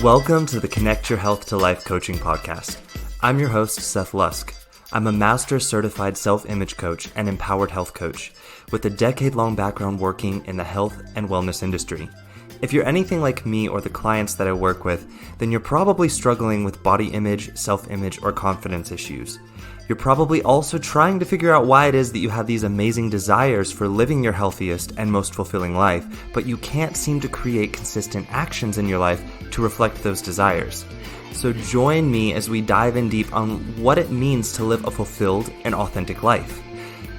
Welcome to the Connect Your Health to Life coaching podcast. I'm your host, Seth Lusk. I'm a master certified self-image coach and empowered health coach with a decade-long background working in the health and wellness industry. If you're anything like me or the clients that I work with, then you're probably struggling with body image, self-image, or confidence issues. You're probably also trying to figure out why it is that you have these amazing desires for living your healthiest and most fulfilling life, but you can't seem to create consistent actions in your life to reflect those desires. So join me as we dive in deep on what it means to live a fulfilled and authentic life.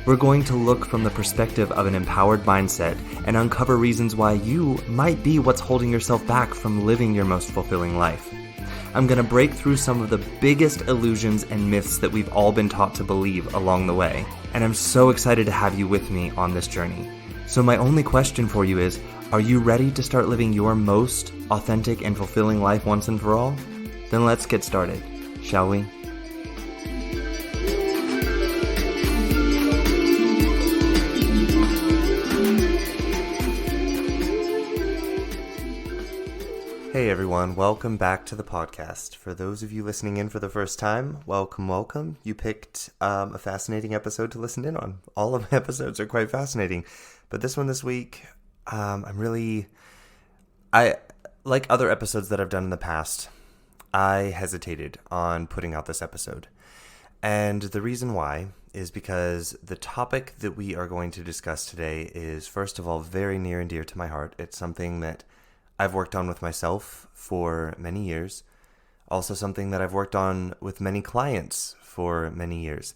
We're going to look from the perspective of an empowered mindset and uncover reasons why you might be what's holding yourself back from living your most fulfilling life. I'm going to break through some of the biggest illusions and myths that we've all been taught to believe along the way. And I'm so excited to have you with me on this journey. So my only question for you is, are you ready to start living your most authentic and fulfilling life once and for all? Then let's get started, shall we? Hey everyone, welcome back to the podcast. For those of you listening in for the first time, welcome. You picked a fascinating episode to listen in on. All of my episodes are quite fascinating, but this one this week, I like other episodes that I've done in the past, I hesitated on putting out this episode. And the reason why is because the topic that we are going to discuss today is, first of all, very near and dear to my heart. It's something that I've worked on with myself for many years. Also something that I've worked on with many clients for many years.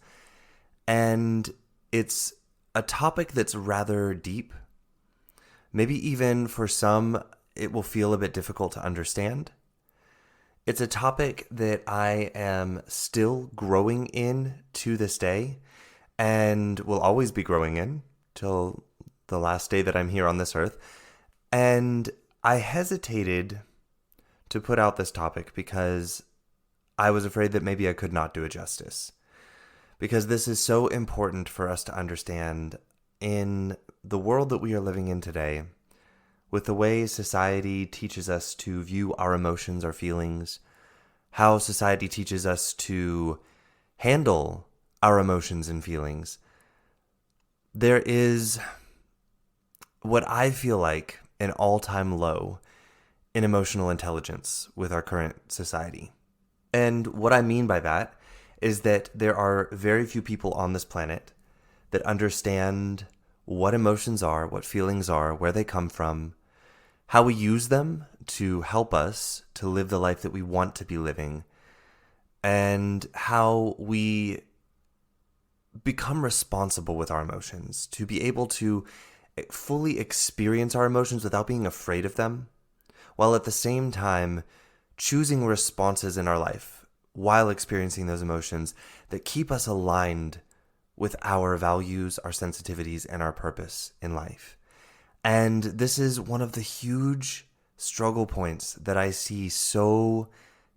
And it's a topic that's rather deep. Maybe even for some, it will feel a bit difficult to understand. It's a topic that I am still growing in to this day and will always be growing in till the last day that I'm here on this earth. And I hesitated to put out this topic because I was afraid that maybe I could not do it justice. Because this is so important for us to understand in the world that we are living in today, with the way society teaches us to view our emotions, our feelings, how society teaches us to handle our emotions and feelings. There is what I feel like an all-time low in emotional intelligence with our current society. And what I mean by that is that there are very few people on this planet that understand what emotions are, what feelings are, where they come from, how we use them to help us to live the life that we want to be living, and how we become responsible with our emotions, to be able to fully experience our emotions without being afraid of them, while at the same time choosing responses in our life while experiencing those emotions that keep us aligned with our values, our sensitivities, and our purpose in life. And this is one of the huge struggle points that I see so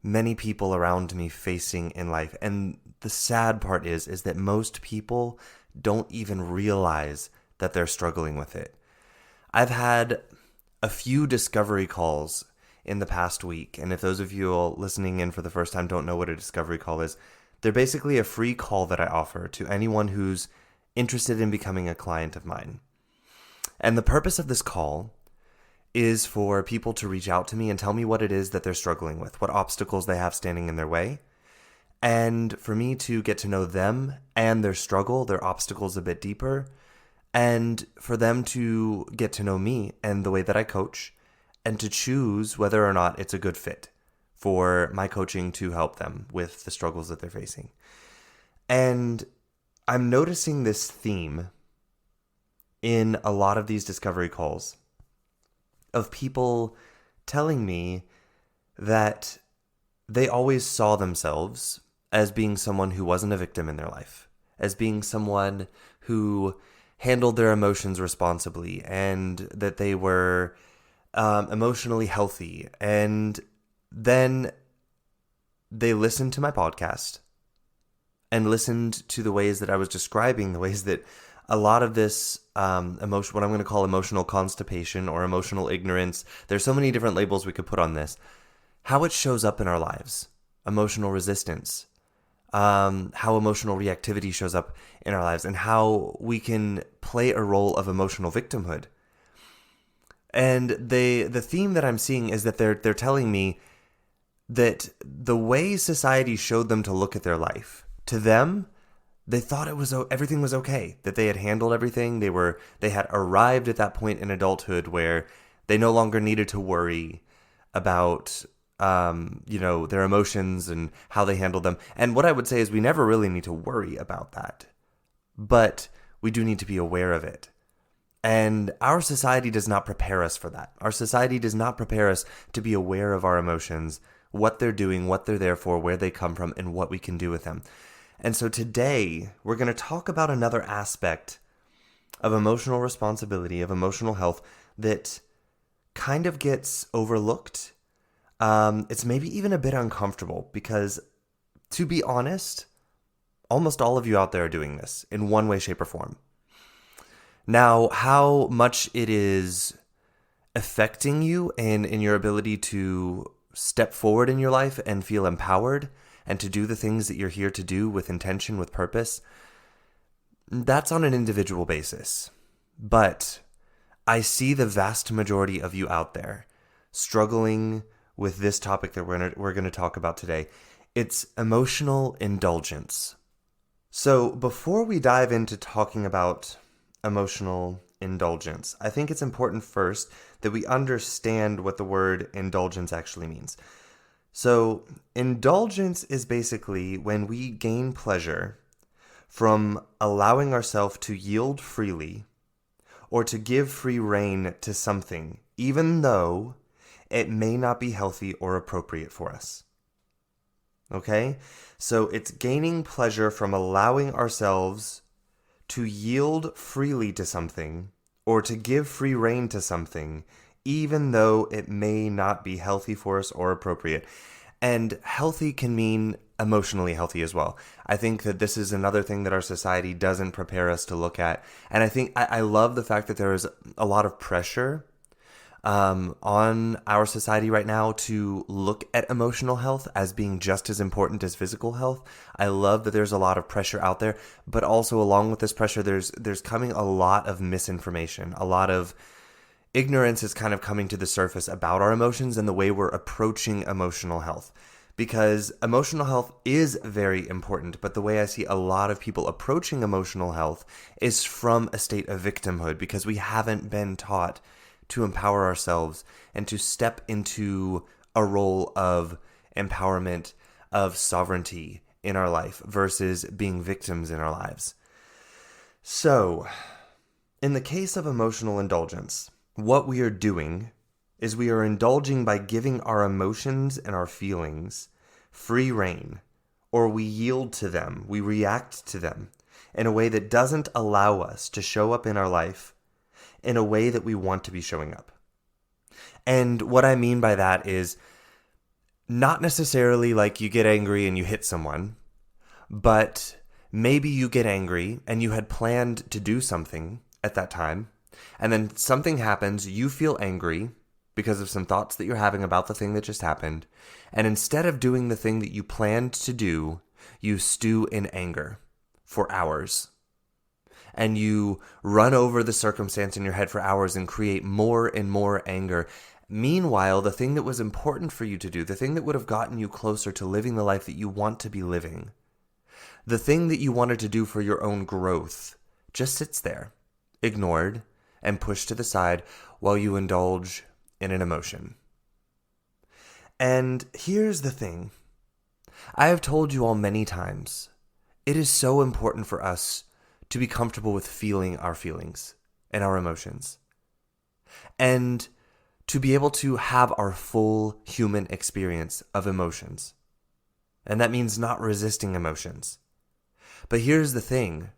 many people around me facing in life. And the sad part is that most people don't even realize that they're struggling with it. I've had a few discovery calls in the past week, and if those of you listening in for the first time don't know what a discovery call is, they're basically a free call that I offer to anyone who's interested in becoming a client of mine. And the purpose of this call is for people to reach out to me and tell me what it is that they're struggling with, what obstacles they have standing in their way, and for me to get to know them and their struggle, their obstacles a bit deeper, and for them to get to know me and the way that I coach, and to choose whether or not it's a good fit for my coaching to help them with the struggles that they're facing. And I'm noticing this theme in a lot of these discovery calls of people telling me that they always saw themselves as being someone who wasn't a victim in their life, as being someone who handled their emotions responsibly, and that they were emotionally healthy. And then they listened to my podcast and listened to the ways that I was describing, the ways that a lot of this what I'm going to call emotional constipation or emotional ignorance, there's so many different labels we could put on this, how it shows up in our lives, emotional resistance, how emotional reactivity shows up in our lives, and how we can play a role of emotional victimhood. And the theme that I'm seeing is that they're telling me that the way society showed them to look at their life, to them, they thought everything was okay, that they had handled everything. They had arrived at that point in adulthood where they no longer needed to worry about their emotions and how they handled them. And what I would say is we never really need to worry about that, but we do need to be aware of it. And our society does not prepare us for that. Our society does not prepare us to be aware of our emotions, what they're doing, what they're there for, where they come from, and what we can do with them. And so today, we're going to talk about another aspect of emotional responsibility, of emotional health, that kind of gets overlooked. It's maybe even a bit uncomfortable because, to be honest, almost all of you out there are doing this in one way, shape, or form. Now, how much it is affecting you and in your ability to step forward in your life and feel empowered and to do the things that you're here to do with intention, with purpose, that's on an individual basis. But I see the vast majority of you out there struggling with this topic that we're going to talk about today. It's emotional indulgence. So before we dive into talking about emotional indulgence, I think it's important first that we understand what the word indulgence actually means. So indulgence is basically when we gain pleasure from allowing ourselves to yield freely or to give free rein to something, even though it may not be healthy or appropriate for us. Okay? So it's gaining pleasure from allowing ourselves to yield freely to something or to give free rein to something, even though it may not be healthy for us or appropriate. And healthy can mean emotionally healthy as well. I think that this is another thing that our society doesn't prepare us to look at. And I think I love the fact that there is a lot of pressure on our society right now to look at emotional health as being just as important as physical health. I love that there's a lot of pressure out there, but also along with this pressure, there's coming a lot of misinformation, a lot of ignorance is kind of coming to the surface about our emotions and the way we're approaching emotional health. Because emotional health is very important, but the way I see a lot of people approaching emotional health is from a state of victimhood, because we haven't been taught to empower ourselves and to step into a role of empowerment, of sovereignty in our life versus being victims in our lives. So, in the case of emotional indulgence, what we are doing is we are indulging by giving our emotions and our feelings free rein, or we yield to them, we react to them in a way that doesn't allow us to show up in our life in a way that we want to be showing up. And what I mean by that is not necessarily like you get angry and you hit someone, but maybe you get angry and you had planned to do something at that time, and then something happens, you feel angry because of some thoughts that you're having about the thing that just happened, and instead of doing the thing that you planned to do, you stew in anger for hours. And you run over the circumstance in your head for hours and create more and more anger. Meanwhile, the thing that was important for you to do, the thing that would have gotten you closer to living the life that you want to be living, the thing that you wanted to do for your own growth, just sits there, ignored and pushed to the side while you indulge in an emotion. And here's the thing. I have told you all many times, it is so important for us to be comfortable with feeling our feelings and our emotions, and to be able to have our full human experience of emotions. And that means not resisting emotions. But here's the thing.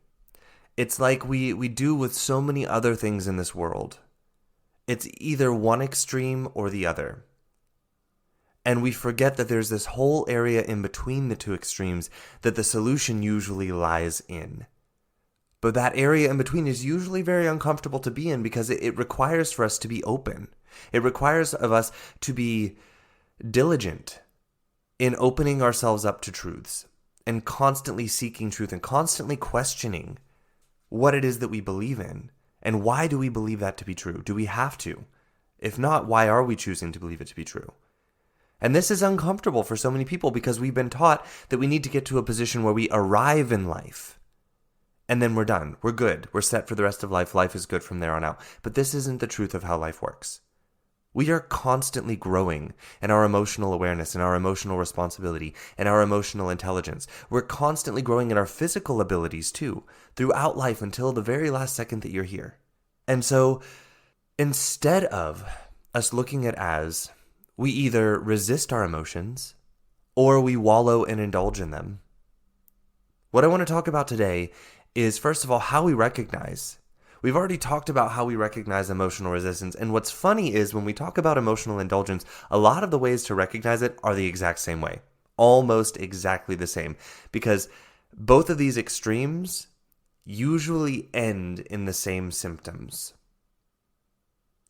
It's like we do with so many other things in this world. It's either one extreme or the other. And we forget that there's this whole area in between the two extremes that the solution usually lies in. But that area in between is usually very uncomfortable to be in because it requires for us to be open. It requires of us to be diligent in opening ourselves up to truths and constantly seeking truth and constantly questioning what it is that we believe in and why do we believe that to be true? Do we have to? If not, why are we choosing to believe it to be true? And this is uncomfortable for so many people because we've been taught that we need to get to a position where we arrive in life and then we're done. We're good. We're set for the rest of life. Life is good from there on out. But this isn't the truth of how life works. We are constantly growing in our emotional awareness, in our emotional responsibility, in our emotional intelligence. We're constantly growing in our physical abilities too, throughout life until the very last second that you're here. And so instead of us looking at as we either resist our emotions or we wallow and indulge in them, what I want to talk about today is, first of all, how we recognize. We've already talked about how we recognize emotional resistance, and what's funny is when we talk about emotional indulgence, a lot of the ways to recognize it are the exact same way. Almost exactly the same. Because both of these extremes usually end in the same symptoms.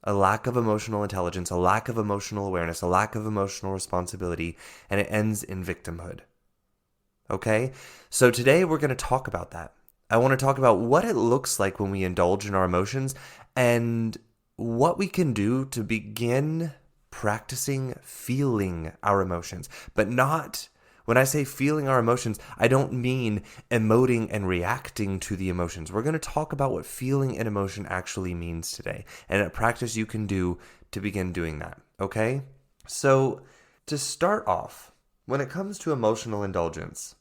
A lack of emotional intelligence, a lack of emotional awareness, a lack of emotional responsibility, and it ends in victimhood. Okay? So today we're going to talk about that. I want to talk about what it looks like when we indulge in our emotions and what we can do to begin practicing feeling our emotions. But not, when I say feeling our emotions, I don't mean emoting and reacting to the emotions. We're going to talk about what feeling an emotion actually means today and a practice you can do to begin doing that, okay? So to start off, when it comes to emotional indulgence,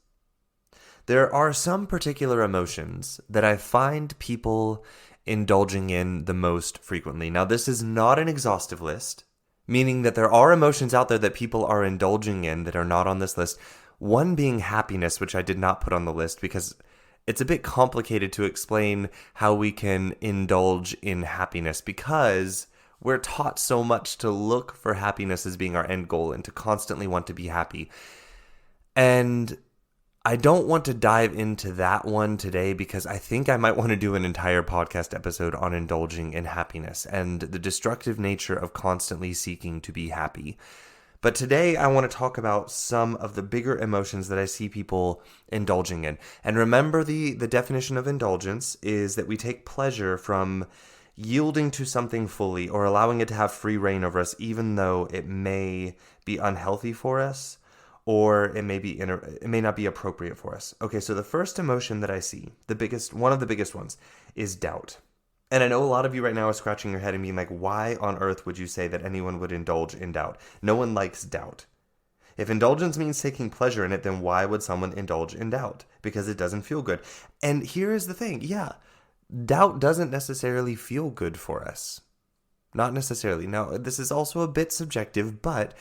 there are some particular emotions that I find people indulging in the most frequently. Now, this is not an exhaustive list, meaning that there are emotions out there that people are indulging in that are not on this list. One being happiness, which I did not put on the list because it's a bit complicated to explain how we can indulge in happiness because we're taught so much to look for happiness as being our end goal and to constantly want to be happy. And I don't want to dive into that one today because I think I might want to do an entire podcast episode on indulging in happiness and the destructive nature of constantly seeking to be happy. But today I want to talk about some of the bigger emotions that I see people indulging in. And remember, the definition of indulgence is that we take pleasure from yielding to something fully or allowing it to have free reign over us even though it may be unhealthy for us. Or it may not be appropriate for us. Okay, so the first emotion that I see, one of the biggest ones, is doubt. And I know a lot of you right now are scratching your head and being like, why on earth would you say that anyone would indulge in doubt? No one likes doubt. If indulgence means taking pleasure in it, then why would someone indulge in doubt? Because it doesn't feel good. And here is the thing, doubt doesn't necessarily feel good for us. Not necessarily. Now, this is also a bit subjective, but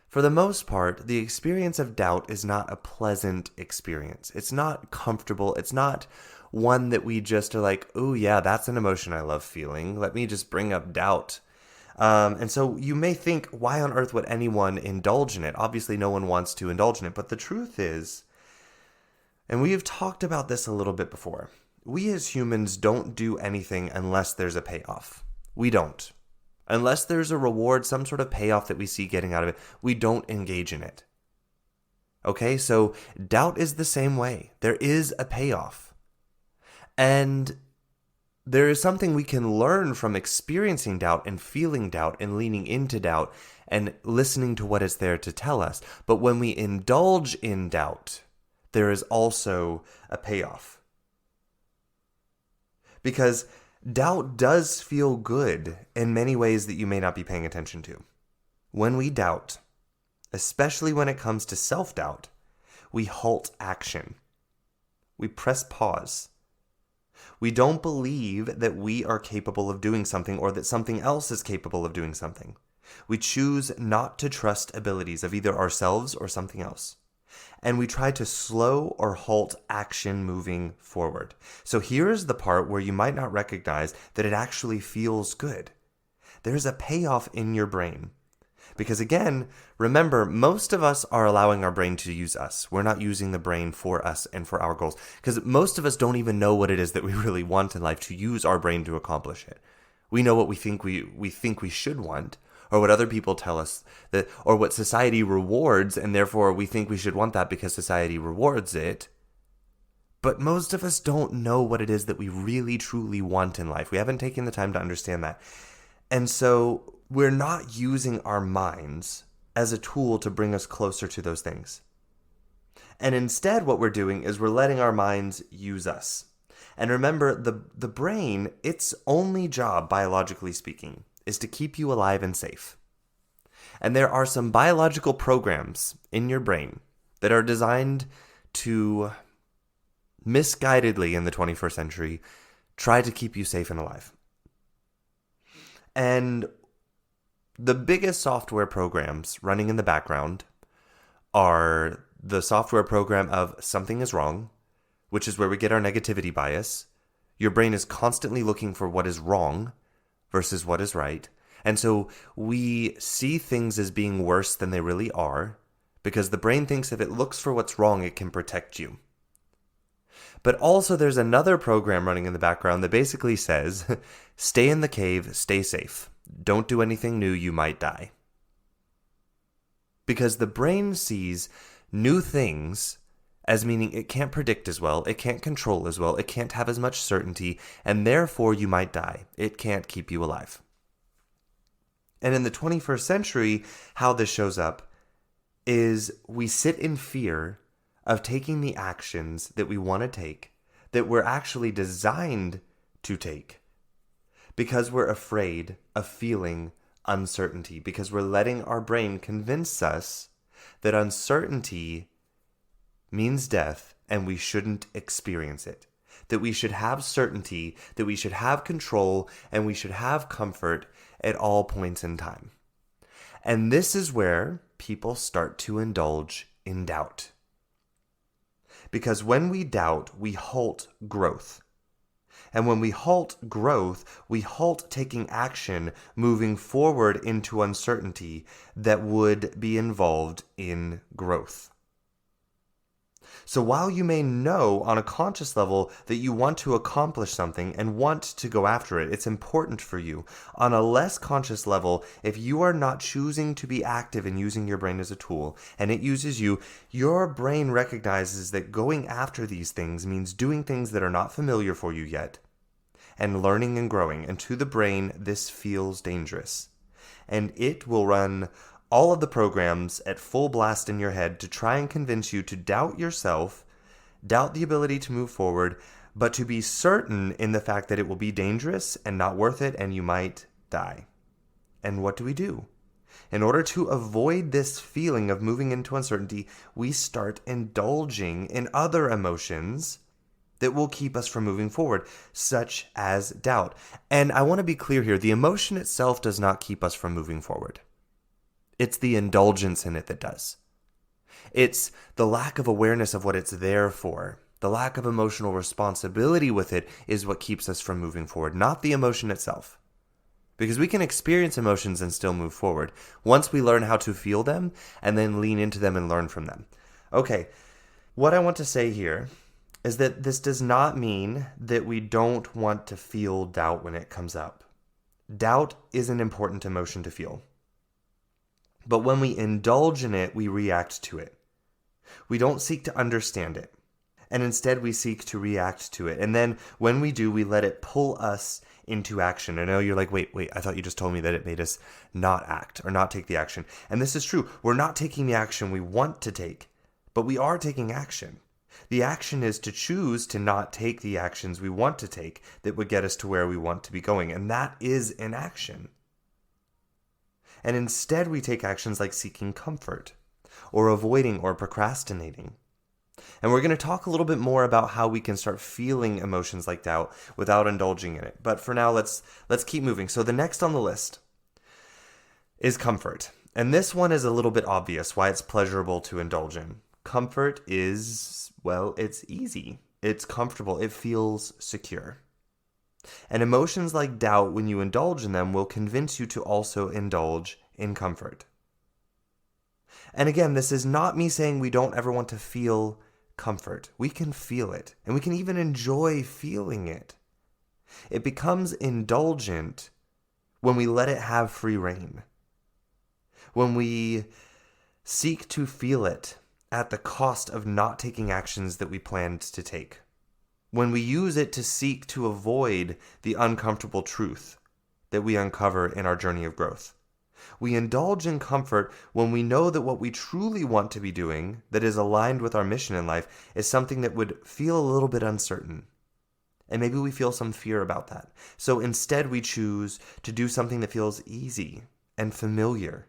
for the most part, the experience of doubt is not a pleasant experience. It's not comfortable. It's not one that we just are like, oh yeah, that's an emotion I love feeling. Let me just bring up doubt. And so you may think, why on earth would anyone indulge in it? Obviously, no one wants to indulge in it. But the truth is, and we have talked about this a little bit before, we as humans don't do anything unless there's a payoff. We don't. Unless there's a reward, some sort of payoff that we see getting out of it, we don't engage in it. Okay, so doubt is the same way. There is a payoff. And there is something we can learn from experiencing doubt and feeling doubt and leaning into doubt and listening to what is there to tell us. But when we indulge in doubt, there is also a payoff. Because doubt does feel good in many ways that you may not be paying attention to. When we doubt, especially when it comes to self-doubt, we halt action. We press pause. We don't believe that we are capable of doing something or that something else is capable of doing something. We choose not to trust abilities of either ourselves or something else. And we try to slow or halt action moving forward. So here's the part where you might not recognize that it actually feels good. There's a payoff in your brain. Because again, remember, most of us are allowing our brain to use us. We're not using the brain for us and for our goals. Because most of us don't even know what it is that we really want in life to use our brain to accomplish it. We know what we think we should want, or what other people tell us, that, or what society rewards, and therefore we think we should want that because society rewards it. But most of us don't know what it is that we really truly want in life. We haven't taken the time to understand that. And so we're not using our minds as a tool to bring us closer to those things. And instead what we're doing is we're letting our minds use us. And remember, the brain, its only job, biologically speaking, is to keep you alive and safe. And there are some biological programs in your brain that are designed to misguidedly in the 21st century try to keep you safe and alive. And the biggest software programs running in the background are the software program of something is wrong, which is where we get our negativity bias. Your brain is constantly looking for what is wrong versus what is right. And so we see things as being worse than they really are because the brain thinks if it looks for what's wrong, it can protect you. But also there's another program running in the background that basically says, stay in the cave, stay safe. Don't do anything new, you might die. Because the brain sees new things as meaning it can't predict as well, it can't control as well, it can't have as much certainty, and therefore you might die. It can't keep you alive. And in the 21st century, how this shows up is we sit in fear of taking the actions that we want to take, that we're actually designed to take, because we're afraid of feeling uncertainty, because we're letting our brain convince us that uncertainty means death and we shouldn't experience it, that we should have certainty, that we should have control, and we should have comfort at all points in time. And this is where people start to indulge in doubt. Because when we doubt, we halt growth. And when we halt growth, we halt taking action, moving forward into uncertainty that would be involved in growth. So while you may know on a conscious level that you want to accomplish something and want to go after it, it's important for you. On a less conscious level, if you are not choosing to be active in using your brain as a tool, and it uses you, your brain recognizes that going after these things means doing things that are not familiar for you yet, and learning and growing. And to the brain, this feels dangerous. And it will run all of the programs at full blast in your head to try and convince you to doubt yourself, doubt the ability to move forward, but to be certain in the fact that it will be dangerous and not worth it and you might die. And what do? In order to avoid this feeling of moving into uncertainty, we start indulging in other emotions that will keep us from moving forward, such as doubt. And I want to be clear here, the emotion itself does not keep us from moving forward. It's the indulgence in it that does. It's the lack of awareness of what it's there for. The lack of emotional responsibility with it is what keeps us from moving forward, not the emotion itself. Because we can experience emotions and still move forward once we learn how to feel them and then lean into them and learn from them. Okay, what I want to say here is that this does not mean that we don't want to feel doubt when it comes up. Doubt is an important emotion to feel. But when we indulge in it, we react to it. We don't seek to understand it. And instead we seek to react to it. And then when we do, we let it pull us into action. I know you're like, wait, I thought you just told me that it made us not act or not take the action. And this is true. We're not taking the action we want to take, but we are taking action. The action is to choose to not take the actions we want to take that would get us to where we want to be going. And that is an action. And instead we take actions like seeking comfort, or avoiding or procrastinating. And we're going to talk a little bit more about how we can start feeling emotions like doubt without indulging in it. But for now, let's keep moving. So the next on the list is comfort. And this one is a little bit obvious why it's pleasurable to indulge in. Comfort is, well, it's easy. It's comfortable. It feels secure. And emotions like doubt, when you indulge in them, will convince you to also indulge in comfort. And again, this is not me saying we don't ever want to feel comfort. We can feel it, and we can even enjoy feeling it. It becomes indulgent when we let it have free rein. when we seek to feel it at the cost of not taking actions that we planned to take, when we use it to seek to avoid the uncomfortable truth that we uncover in our journey of growth. We indulge in comfort when we know that what we truly want to be doing, that is aligned with our mission in life, is something that would feel a little bit uncertain. And maybe we feel some fear about that. So instead we choose to do something that feels easy and familiar,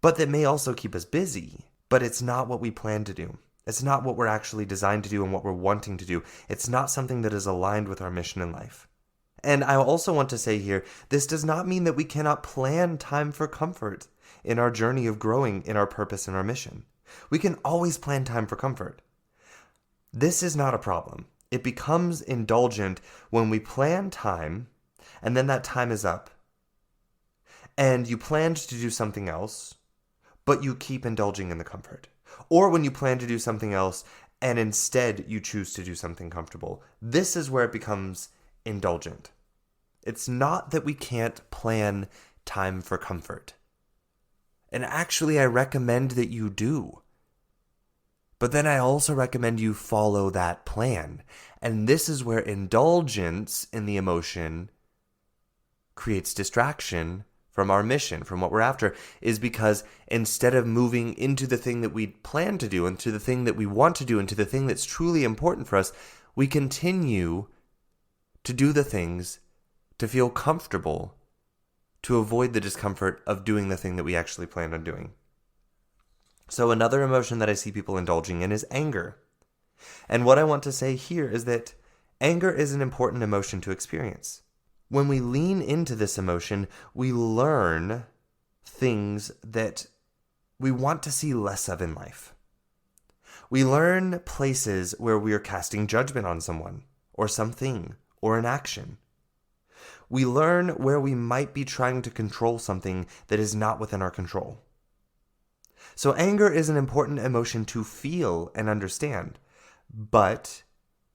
but that may also keep us busy. But it's not what we plan to do. It's not what we're actually designed to do and what we're wanting to do. It's not something that is aligned with our mission in life. And I also want to say here, this does not mean that we cannot plan time for comfort in our journey of growing in our purpose and our mission. We can always plan time for comfort. This is not a problem. It becomes indulgent when we plan time and then that time is up and you planned to do something else, but you keep indulging in the comfort. Or when you plan to do something else and instead you choose to do something comfortable. This is where it becomes indulgent. It's not that we can't plan time for comfort. And actually, I recommend that you do. But then I also recommend you follow that plan. And this is where indulgence in the emotion creates distraction from our mission, from what we're after, is because instead of moving into the thing that we plan to do, into the thing that we want to do, into the thing that's truly important for us, we continue to do the things to feel comfortable, to avoid the discomfort of doing the thing that we actually planned on doing. So another emotion that I see people indulging in is anger. And what I want to say here is that anger is an important emotion to experience. When we lean into this emotion, we learn things that we want to see less of in life. We learn places where we are casting judgment on someone, or something, or an action. We learn where we might be trying to control something that is not within our control. So anger is an important emotion to feel and understand, but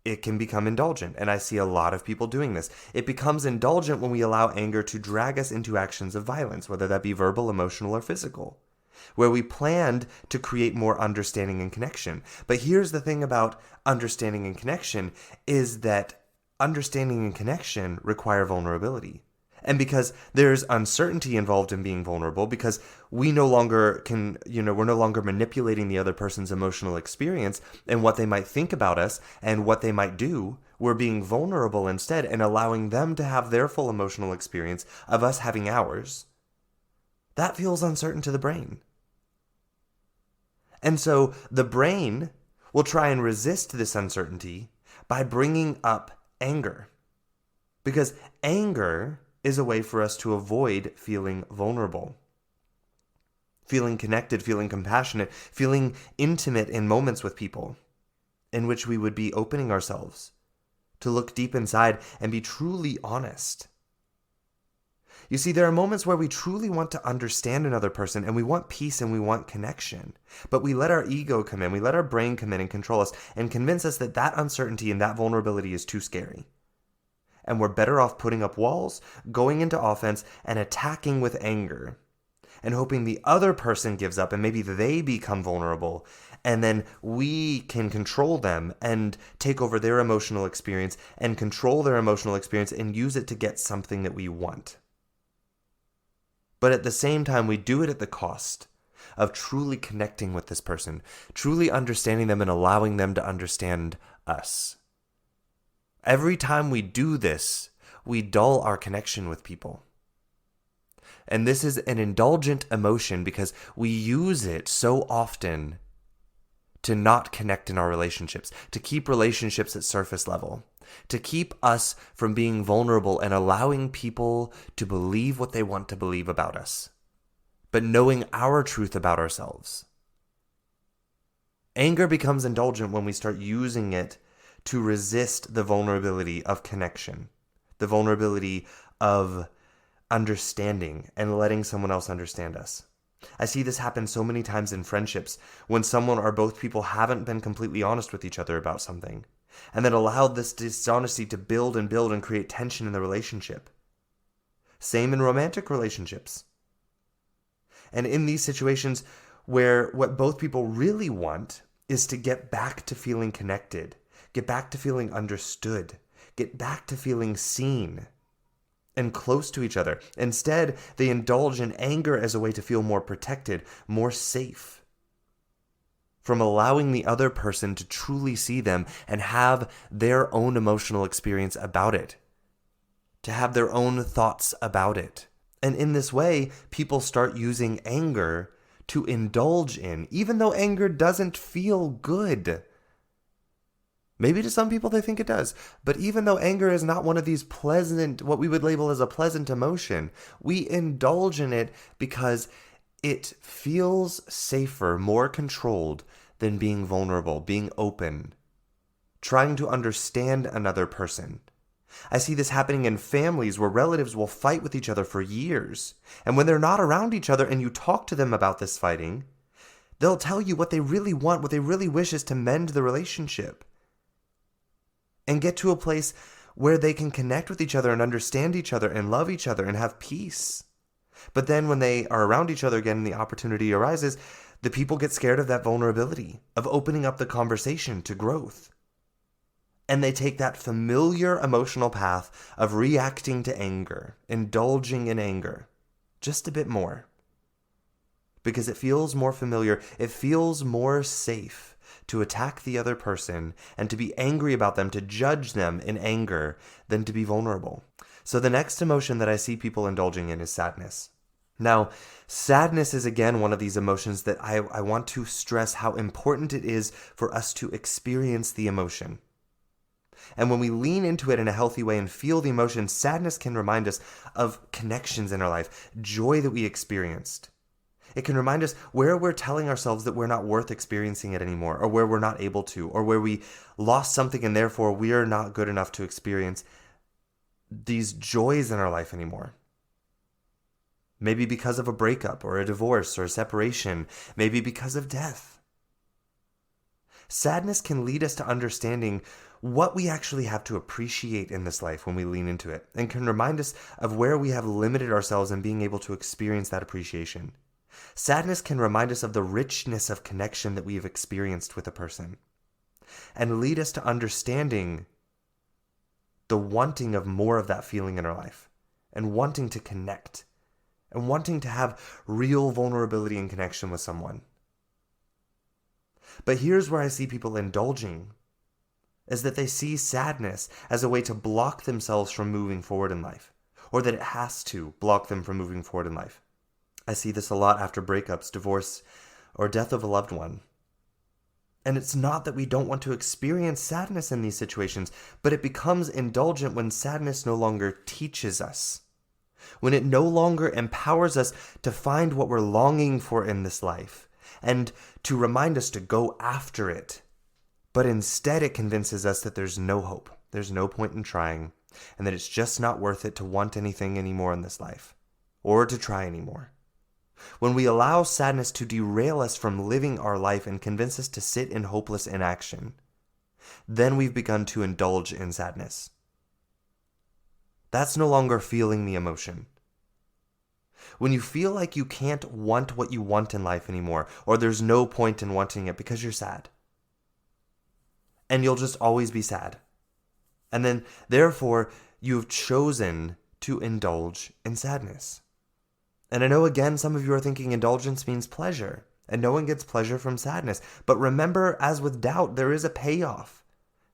it can become indulgent, and I see a lot of people doing this. It becomes indulgent when we allow anger to drag us into actions of violence, whether that be verbal, emotional, or physical, where we planned to create more understanding and connection. But here's the thing about understanding and connection, is that understanding and connection require vulnerability. And because there's uncertainty involved in being vulnerable, because we no longer can, we're no longer manipulating the other person's emotional experience and what they might think about us and what they might do, we're being vulnerable instead and allowing them to have their full emotional experience of us having ours. That feels uncertain to the brain. And so the brain will try and resist this uncertainty by bringing up anger. Because anger is a way for us to avoid feeling vulnerable, feeling connected, feeling compassionate, feeling intimate in moments with people in which we would be opening ourselves to look deep inside and be truly honest. You see, there are moments where we truly want to understand another person and we want peace and we want connection, but we let our ego come in, we let our brain come in and control us and convince us that that uncertainty and that vulnerability is too scary. And we're better off putting up walls, going into offense, and attacking with anger, and hoping the other person gives up and maybe they become vulnerable, and then we can control them and take over their emotional experience and control their emotional experience and use it to get something that we want. But at the same time, we do it at the cost of truly connecting with this person, truly understanding them and allowing them to understand us. Every time we do this, we dull our connection with people. And this is an indulgent emotion because we use it so often to not connect in our relationships, to keep relationships at surface level, to keep us from being vulnerable and allowing people to believe what they want to believe about us, but knowing our truth about ourselves. Anger becomes indulgent when we start using it to resist the vulnerability of connection, the vulnerability of understanding and letting someone else understand us. I see this happen so many times in friendships when someone or both people haven't been completely honest with each other about something and then allowed this dishonesty to build and create tension in the relationship. Same in romantic relationships. And in these situations where what both people really want is to get back to feeling connected, get back to feeling understood, get back to feeling seen and close to each other. Instead, they indulge in anger as a way to feel more protected, more safe from allowing the other person to truly see them and have their own emotional experience about it, to have their own thoughts about it. And in this way, people start using anger to indulge in, even though anger doesn't feel good. Maybe to some people they think it does, but even though anger is not one of these pleasant, what we would label as a pleasant emotion, we indulge in it because it feels safer, more controlled than being vulnerable, being open, trying to understand another person. I see this happening in families where relatives will fight with each other for years. And when they're not around each other and you talk to them about this fighting, they'll tell you what they really want, what they really wish is to mend the relationship and get to a place where they can connect with each other and understand each other and love each other and have peace. But then when they are around each other again and the opportunity arises, the people get scared of that vulnerability, of opening up the conversation to growth. And they take that familiar emotional path of reacting to anger, indulging in anger, just a bit more. Because it feels more familiar, it feels more safe to attack the other person and to be angry about them, to judge them in anger, than to be vulnerable. So the next emotion that I see people indulging in is sadness. Now, sadness is again one of these emotions that I want to stress how important it is for us to experience the emotion. And when we lean into it in a healthy way and feel the emotion, sadness can remind us of connections in our life, joy that we experienced. It can remind us where we're telling ourselves that we're not worth experiencing it anymore, or where we're not able to, or where we lost something and therefore we are not good enough to experience these joys in our life anymore. Maybe because of a breakup or a divorce or a separation, maybe because of death. Sadness can lead us to understanding what we actually have to appreciate in this life when we lean into it, and can remind us of where we have limited ourselves in being able to experience that appreciation. Sadness can remind us of the richness of connection that we have experienced with a person, and lead us to understanding the wanting of more of that feeling in our life, and wanting to connect, and wanting to have real vulnerability and connection with someone. But here's where I see people indulging, is that they see sadness as a way to block themselves from moving forward in life, or that it has to block them from moving forward in life. I see this a lot after breakups, divorce, or death of a loved one. And it's not that we don't want to experience sadness in these situations, but it becomes indulgent when sadness no longer teaches us, when it no longer empowers us to find what we're longing for in this life, and to remind us to go after it. But instead it convinces us that there's no hope, there's no point in trying, and that it's just not worth it to want anything anymore in this life, or to try anymore. When we allow sadness to derail us from living our life and convince us to sit in hopeless inaction, then we've begun to indulge in sadness. That's no longer feeling the emotion. When you feel like you can't want what you want in life anymore, or there's no point in wanting it because you're sad, and you'll just always be sad. And then, therefore, you've chosen to indulge in sadness. And I know, again, some of you are thinking indulgence means pleasure, and no one gets pleasure from sadness. But remember, as with doubt, there is a payoff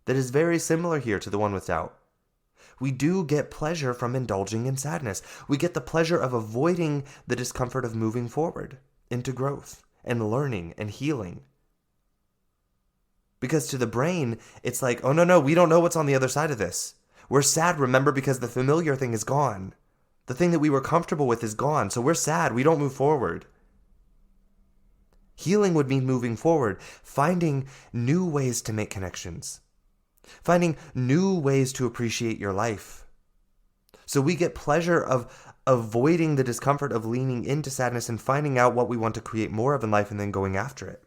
that is very similar here to the one with doubt. We do get pleasure from indulging in sadness. We get the pleasure of avoiding the discomfort of moving forward into growth and learning and healing. Because to the brain, it's like, oh no, we don't know what's on the other side of this. We're sad, remember, because the familiar thing is gone. The thing that we were comfortable with is gone, so we're sad, we don't move forward. Healing would mean moving forward, finding new ways to make connections, finding new ways to appreciate your life. So we get pleasure of avoiding the discomfort of leaning into sadness and finding out what we want to create more of in life and then going after it.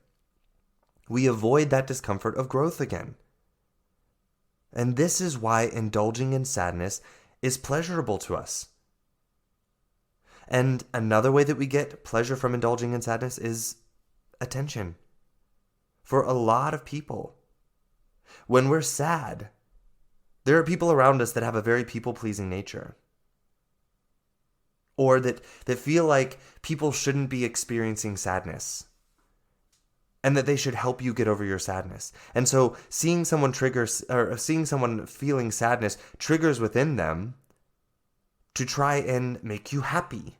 We avoid that discomfort of growth again. And this is why indulging in sadness is pleasurable to us. And another way that we get pleasure from indulging in sadness is attention. For a lot of people, when we're sad, there are people around us that have a very people-pleasing nature. Or that feel like people shouldn't be experiencing sadness. And that they should help you get over your sadness. And so seeing someone feeling sadness triggers within them to try and make you happy.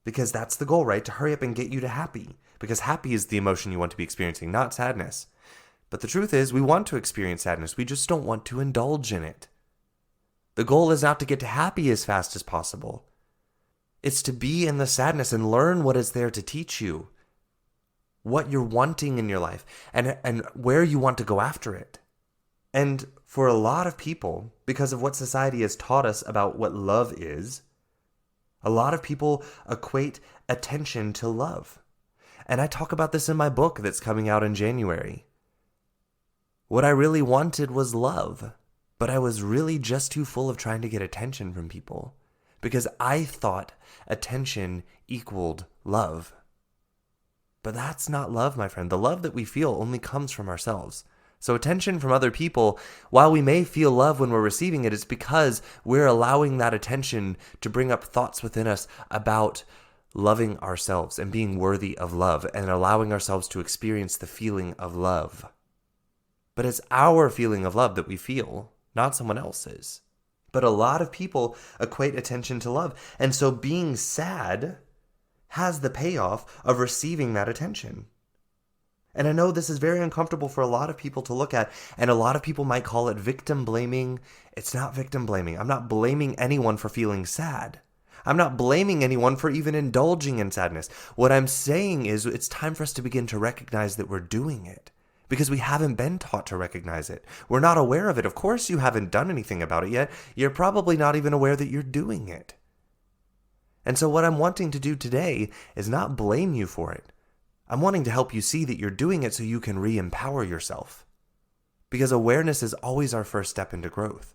Because that's the goal, right? To hurry up and get you to happy. Because happy is the emotion you want to be experiencing, not sadness. But the truth is, we want to experience sadness. We just don't want to indulge in it. The goal is not to get to happy as fast as possible. It's to be in the sadness and learn what is there to teach you. What you're wanting in your life. And where you want to go after it. And for a lot of people, because of what society has taught us about what love is, a lot of people equate attention to love. And I talk about this in my book that's coming out in January. What I really wanted was love, but I was really just too full of trying to get attention from people because I thought attention equaled love. But that's not love, my friend. The love that we feel only comes from ourselves. So attention from other people, while we may feel love when we're receiving it, it's because we're allowing that attention to bring up thoughts within us about loving ourselves and being worthy of love and allowing ourselves to experience the feeling of love. But it's our feeling of love that we feel, not someone else's. But a lot of people equate attention to love. And so being sad has the payoff of receiving that attention. And I know this is very uncomfortable for a lot of people to look at, and a lot of people might call it victim blaming. It's not victim blaming. I'm not blaming anyone for feeling sad. I'm not blaming anyone for even indulging in sadness. What I'm saying is it's time for us to begin to recognize that we're doing it, because we haven't been taught to recognize it. We're not aware of it. Of course, you haven't done anything about it yet. You're probably not even aware that you're doing it. And so what I'm wanting to do today is not blame you for it. I'm wanting to help you see that you're doing it so you can re-empower yourself. Because awareness is always our first step into growth.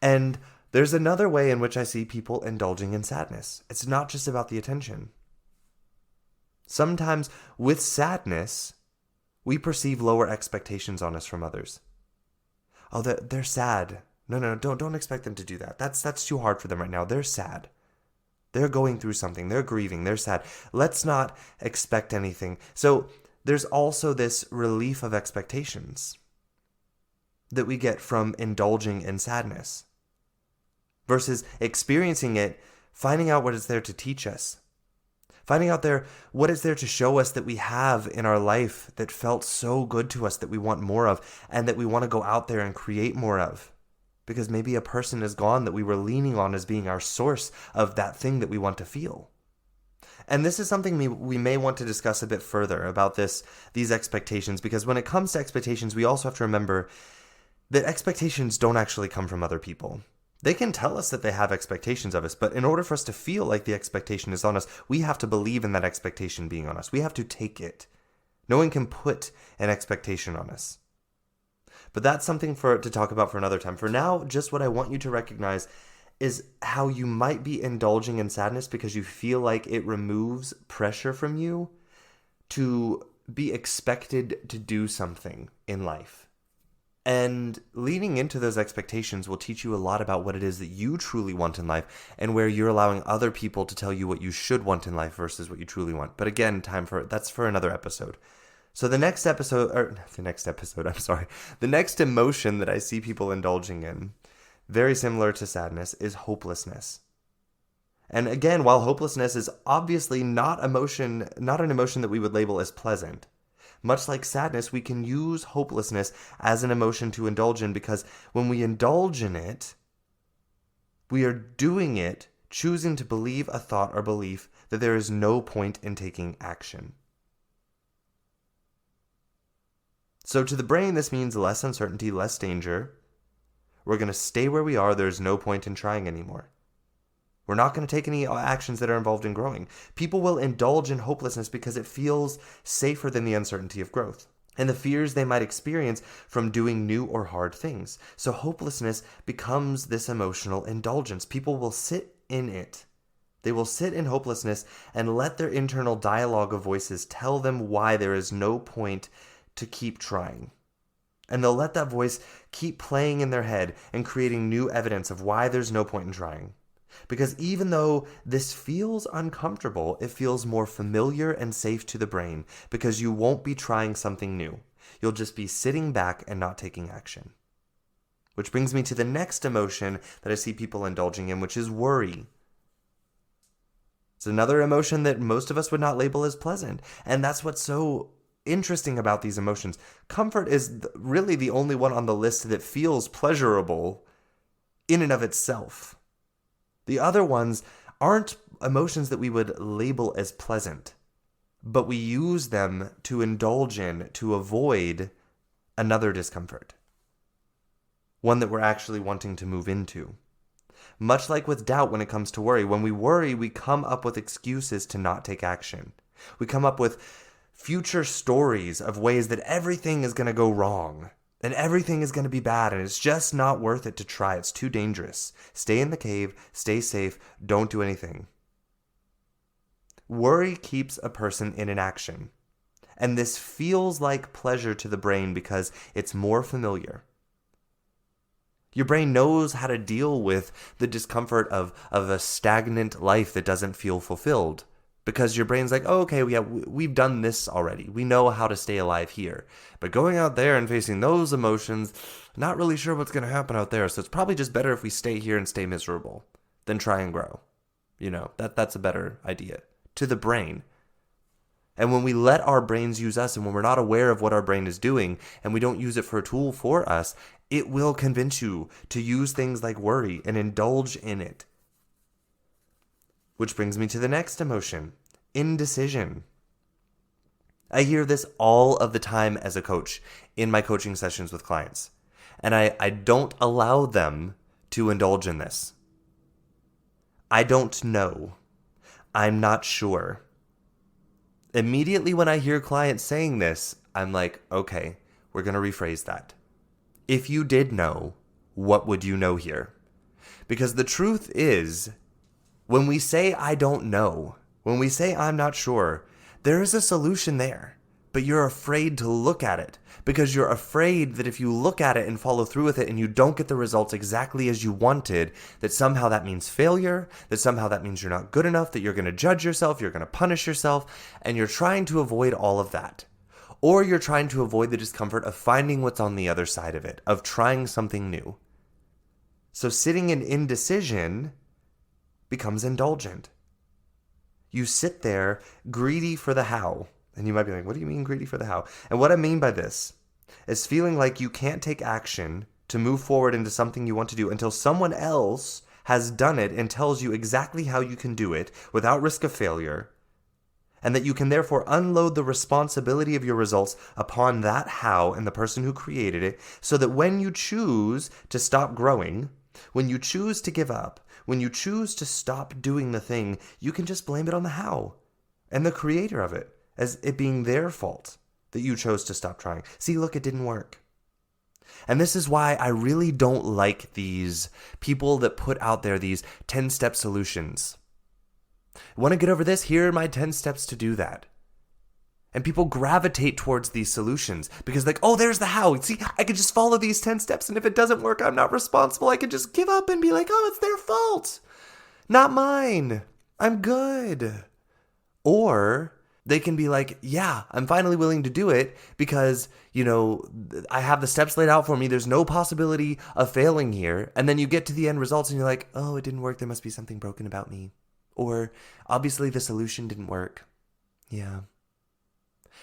And there's another way in which I see people indulging in sadness. It's not just about the attention. Sometimes with sadness, we perceive lower expectations on us from others. Oh, they're sad. No, don't expect them to do that. That's too hard for them right now. They're sad. They're going through something. They're grieving. They're sad. Let's not expect anything. So there's also this relief of expectations that we get from indulging in sadness versus experiencing it, finding out what is there to teach us, finding out what is there to show us that we have in our life that felt so good to us that we want more of and that we want to go out there and create more of. Because maybe a person is gone that we were leaning on as being our source of that thing that we want to feel. And this is something we may want to discuss a bit further about these expectations, because when it comes to expectations, we also have to remember that expectations don't actually come from other people. They can tell us that they have expectations of us, but in order for us to feel like the expectation is on us, we have to believe in that expectation being on us. We have to take it. No one can put an expectation on us. But that's something to talk about for another time. For now, just what I want you to recognize is how you might be indulging in sadness because you feel like it removes pressure from you to be expected to do something in life. And leaning into those expectations will teach you a lot about what it is that you truly want in life and where you're allowing other people to tell you what you should want in life versus what you truly want. But again, that's for another episode. So the next emotion that I see people indulging in, very similar to sadness, is hopelessness. And again, while hopelessness is obviously not an emotion that we would label as pleasant, much like sadness, we can use hopelessness as an emotion to indulge in, because when we indulge in it, we are doing it, choosing to believe a thought or belief that there is no point in taking action. So to the brain, this means less uncertainty, less danger. We're going to stay where we are. There's no point in trying anymore. We're not going to take any actions that are involved in growing. People will indulge in hopelessness because it feels safer than the uncertainty of growth and the fears they might experience from doing new or hard things. So hopelessness becomes this emotional indulgence. People will sit in it They will sit in hopelessness and let their internal dialogue of voices tell them why there is no point to keep trying. And they'll let that voice keep playing in their head and creating new evidence of why there's no point in trying. Because even though this feels uncomfortable, it feels more familiar and safe to the brain because you won't be trying something new. You'll just be sitting back and not taking action. Which brings me to the next emotion that I see people indulging in, which is worry. It's another emotion that most of us would not label as pleasant. And that's what's so interesting about these emotions. Comfort is really the only one on the list that feels pleasurable in and of itself. The other ones aren't emotions that we would label as pleasant, but we use them to indulge in to avoid another discomfort. One that we're actually wanting to move into. Much like with doubt when it comes to worry, when we worry, we come up with excuses to not take action. We come up with future stories of ways that everything is going to go wrong and everything is going to be bad and it's just not worth it to try. It's too dangerous. Stay in the cave, stay safe, don't do anything. Worry keeps a person in inaction. And this feels like pleasure to the brain because it's more familiar. Your brain knows how to deal with the discomfort of a stagnant life that doesn't feel fulfilled. Because your brain's like, oh, okay, we've done this already. We know how to stay alive here. But going out there and facing those emotions, not really sure what's going to happen out there. So it's probably just better if we stay here and stay miserable than try and grow. That's a better idea to the brain. And when we let our brains use us and when we're not aware of what our brain is doing and we don't use it for a tool for us, it will convince you to use things like worry and indulge in it. Which brings me to the next emotion, indecision. I hear this all of the time as a coach in my coaching sessions with clients. And I don't allow them to indulge in this. I don't know. I'm not sure. Immediately when I hear clients saying this, I'm like, okay, we're going to rephrase that. If you did know, what would you know here? Because the truth is, when we say I don't know, when we say I'm not sure, there is a solution there. But you're afraid to look at it because you're afraid that if you look at it and follow through with it and you don't get the results exactly as you wanted, that somehow that means failure, that somehow that means you're not good enough, that you're going to judge yourself, you're going to punish yourself, and you're trying to avoid all of that. Or you're trying to avoid the discomfort of finding what's on the other side of it, of trying something new. So sitting in indecision becomes indulgent. You sit there greedy for the how. And you might be like, what do you mean greedy for the how? And what I mean by this is feeling like you can't take action to move forward into something you want to do until someone else has done it and tells you exactly how you can do it without risk of failure. And that you can therefore unload the responsibility of your results upon that how and the person who created it, so that when you choose to stop growing, when you choose to give up, when you choose to stop doing the thing, you can just blame it on the how and the creator of it, as it being their fault that you chose to stop trying. See, look, it didn't work. And this is why I really don't like these people that put out there these 10-step solutions. Want to get over this? Here are my 10 steps to do that. And people gravitate towards these solutions because like, oh, there's the how. See, I could just follow these 10 steps and if it doesn't work, I'm not responsible. I could just give up and be like, oh, it's their fault. Not mine. I'm good. Or they can be like, yeah, I'm finally willing to do it because, I have the steps laid out for me. There's no possibility of failing here. And then you get to the end results and you're like, oh, it didn't work. There must be something broken about me. Or obviously the solution didn't work. Yeah.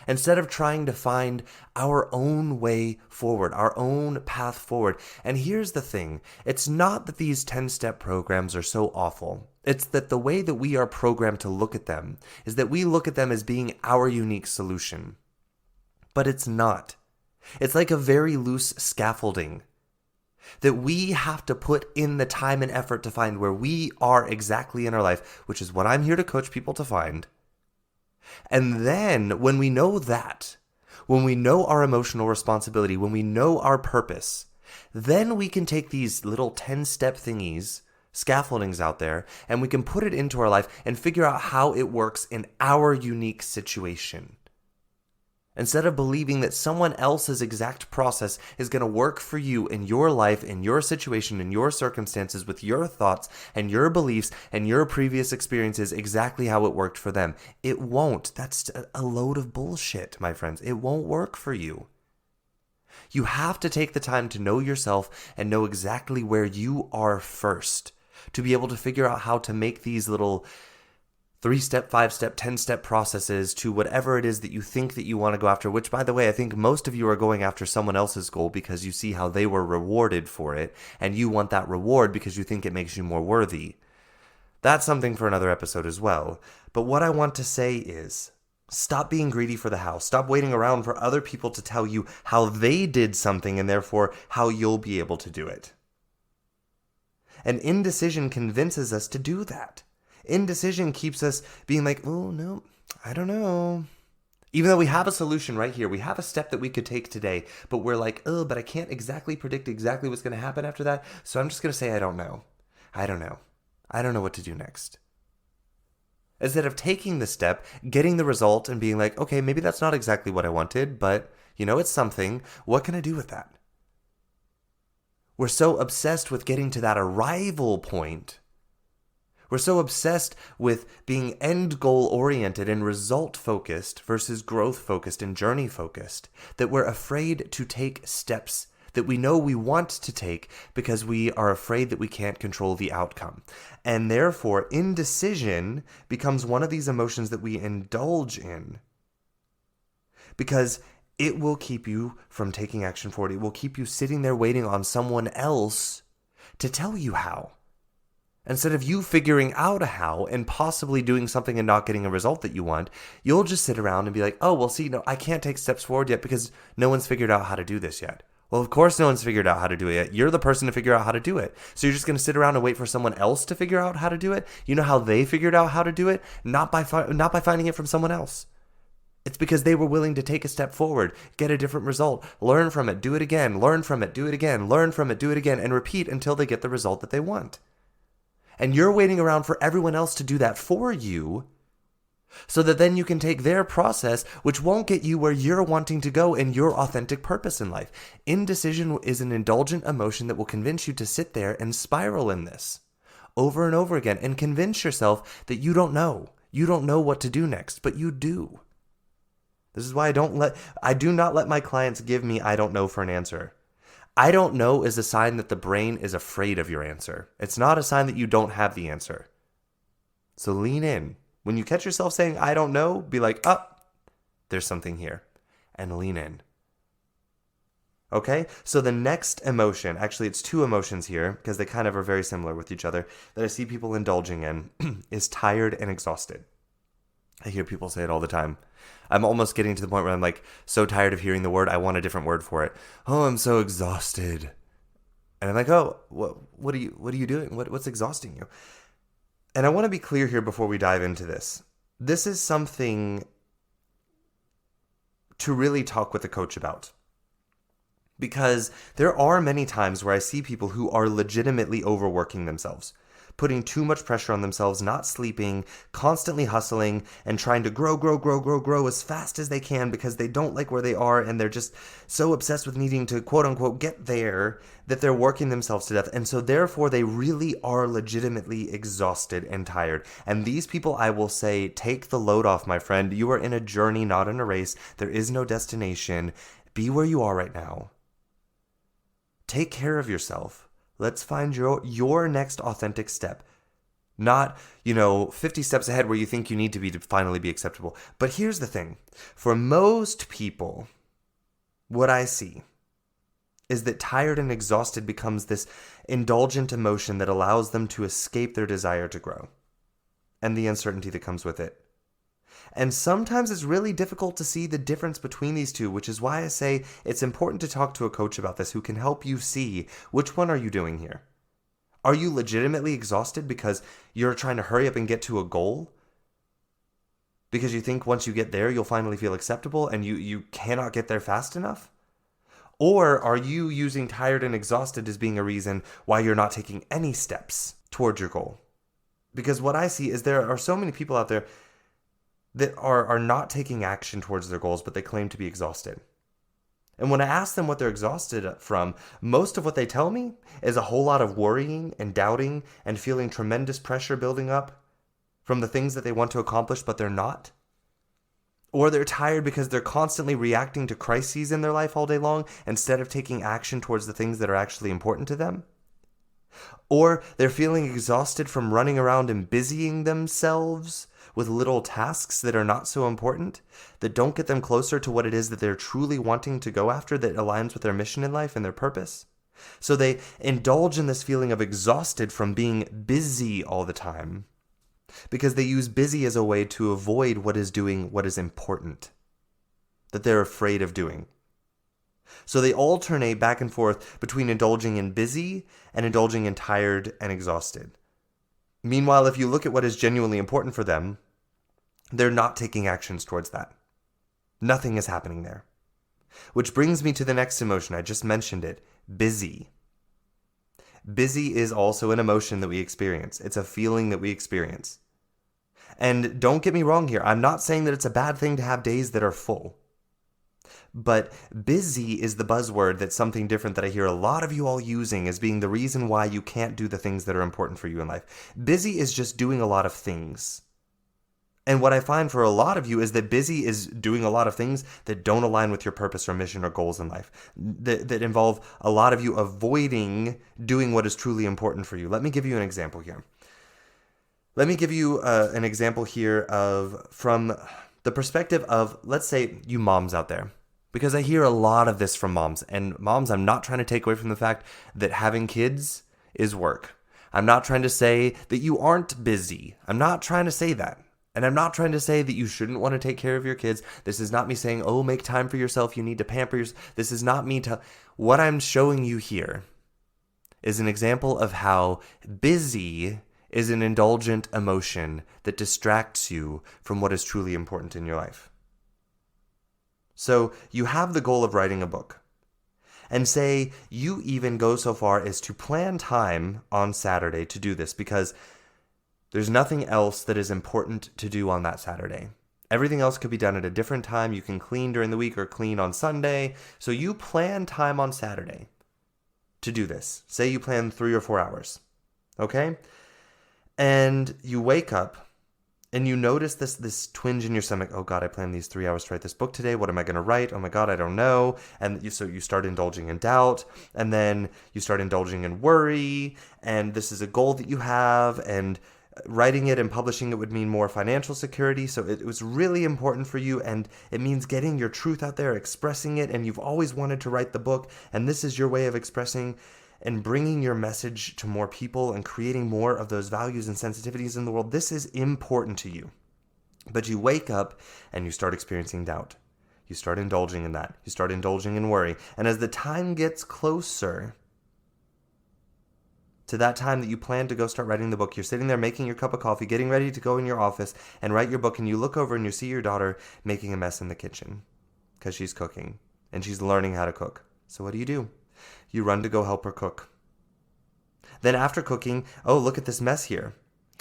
Instead of trying to find our own way forward, our own path forward. And here's the thing. It's not that these 10-step programs are so awful. It's that the way that we are programmed to look at them is that we look at them as being our unique solution. But it's not. It's like a very loose scaffolding that we have to put in the time and effort to find where we are exactly in our life, which is what I'm here to coach people to find. And then when we know that, when we know our emotional responsibility, when we know our purpose, then we can take these little 10-step thingies, scaffoldings out there, and we can put it into our life and figure out how it works in our unique situation. Instead of believing that someone else's exact process is going to work for you in your life, in your situation, in your circumstances, with your thoughts and your beliefs and your previous experiences exactly how it worked for them. It won't. That's a load of bullshit, my friends. It won't work for you. You have to take the time to know yourself and know exactly where you are first, to be able to figure out how to make these little 3-step, 5-step, 10-step processes to whatever it is that you think that you want to go after, which, by the way, I think most of you are going after someone else's goal because you see how they were rewarded for it, and you want that reward because you think it makes you more worthy. That's something for another episode as well. But what I want to say is, stop being greedy for the how. Stop waiting around for other people to tell you how they did something and therefore how you'll be able to do it. And indecision convinces us to do that. Indecision keeps us being like, oh, no, I don't know. Even though we have a solution right here, we have a step that we could take today, but we're like, oh, but I can't exactly predict exactly what's going to happen after that, so I'm just going to say I don't know. I don't know. I don't know what to do next. Instead of taking the step, getting the result, and being like, okay, maybe that's not exactly what I wanted, but, it's something. What can I do with that? We're so obsessed with getting to that arrival point. We're so obsessed with being end goal oriented and result focused versus growth focused and journey focused that we're afraid to take steps that we know we want to take because we are afraid that we can't control the outcome. And therefore, indecision becomes one of these emotions that we indulge in because it will keep you from taking action forward. It will keep you sitting there waiting on someone else to tell you how. Instead of you figuring out a how and possibly doing something and not getting a result that you want, you'll just sit around and be like, oh, well, see, no, I can't take steps forward yet because no one's figured out how to do this yet. Well, of course no one's figured out how to do it yet. You're the person to figure out how to do it. So you're just going to sit around and wait for someone else to figure out how to do it? You know how they figured out how to do it? Not by finding it from someone else. It's because they were willing to take a step forward, get a different result, learn from it, do it again, learn from it, do it again, learn from it, do it again, and repeat until they get the result that they want. And you're waiting around for everyone else to do that for you so that then you can take their process, which won't get you where you're wanting to go in your authentic purpose in life. Indecision is an indulgent emotion that will convince you to sit there and spiral in this over and over again and convince yourself that you don't know. You don't know what to do next, but you do. This is why I do not let my clients give me I don't know for an answer. I don't know is a sign that the brain is afraid of your answer. It's not a sign that you don't have the answer. So lean in. When you catch yourself saying, I don't know, be like, there's something here. And lean in. Okay? So the next emotion, actually it's two emotions here, because they kind of are very similar with each other, that I see people indulging in, is tired and exhausted. I hear people say it all the time. I'm almost getting to the point where I'm like so tired of hearing the word, I want a different word for it. Oh, I'm so exhausted. And I'm like, oh, what are you doing? What's exhausting you? And I want to be clear here before we dive into this. This is something to really talk with a coach about. Because there are many times where I see people who are legitimately overworking themselves, putting too much pressure on themselves, not sleeping, constantly hustling, and trying to grow as fast as they can because they don't like where they are and they're just so obsessed with needing to quote-unquote get there that they're working themselves to death. And so therefore they really are legitimately exhausted and tired. And these people, I will say, take the load off, my friend. You are in a journey, not in a race. There is no destination. Be where you are right now. Take care of yourself. Let's find your next authentic step. Not, 50 steps ahead where you think you need to be to finally be acceptable. But here's the thing. For most people, what I see is that tired and exhausted becomes this indulgent emotion that allows them to escape their desire to grow and the uncertainty that comes with it. And sometimes it's really difficult to see the difference between these two, which is why I say it's important to talk to a coach about this who can help you see which one are you doing here. Are you legitimately exhausted because you're trying to hurry up and get to a goal? Because you think once you get there, you'll finally feel acceptable and you cannot get there fast enough? Or are you using tired and exhausted as being a reason why you're not taking any steps towards your goal. Because what I see is there are so many people out there that are not taking action towards their goals, but they claim to be exhausted. And when I ask them what they're exhausted from, most of what they tell me is a whole lot of worrying and doubting and feeling tremendous pressure building up from the things that they want to accomplish, but they're not. Or they're tired because they're constantly reacting to crises in their life all day long instead of taking action towards the things that are actually important to them. Or they're feeling exhausted from running around and busying themselves with little tasks that are not so important, that don't get them closer to what it is that they're truly wanting to go after that aligns with their mission in life and their purpose. So they indulge in this feeling of exhausted from being busy all the time because they use busy as a way to avoid what is important, that they're afraid of doing. So they alternate back and forth between indulging in busy and indulging in tired and exhausted. Meanwhile, if you look at what is genuinely important for them, they're not taking actions towards that. Nothing is happening there. Which brings me to the next emotion. I just mentioned it. Busy. Busy is also an emotion that we experience. It's a feeling that we experience. And don't get me wrong here. I'm not saying that it's a bad thing to have days that are full. But busy is the buzzword that's something different that I hear a lot of you all using as being the reason why you can't do the things that are important for you in life. Busy is just doing a lot of things. And what I find for a lot of you is that busy is doing a lot of things that don't align with your purpose or mission or goals in life, that involve a lot of you avoiding doing what is truly important for you. Let me give you an example here. Let me give you an example here from the perspective of, let's say, you moms out there. Because I hear a lot of this from moms. And moms, I'm not trying to take away from the fact that having kids is work. I'm not trying to say that you aren't busy. I'm not trying to say that. And I'm not trying to say that you shouldn't want to take care of your kids. This is not me saying, oh, make time for yourself. You need to pamper yourself. This is not me. What I'm showing you here is an example of how busy is an indulgent emotion that distracts you from what is truly important in your life. So you have the goal of writing a book. And say you even go so far as to plan time on Saturday to do this because there's nothing else that is important to do on that Saturday. Everything else could be done at a different time. You can clean during the week or clean on Sunday. So you plan time on Saturday to do this. Say you plan 3 or 4 hours. Okay? And you wake up and you notice this twinge in your stomach. Oh God, I planned these 3 hours to write this book today. What am I going to write? Oh my God, I don't know. And so you start indulging in doubt, and then you start indulging in worry. And this is a goal that you have, and writing it and publishing it would mean more financial security. So it was really important for you, and it means getting your truth out there, expressing it. And you've always wanted to write the book, and this is your way of expressing and bringing your message to more people and creating more of those values and sensitivities in the world. This is important to you. But you wake up and you start experiencing doubt. You start indulging in that. You start indulging in worry. And as the time gets closer to that time that you plan to go start writing the book, you're sitting there making your cup of coffee, getting ready to go in your office and write your book, and you look over and you see your daughter making a mess in the kitchen because she's cooking and she's learning how to cook. So what do? You run to go help her cook. Then after cooking, oh, look at this mess here.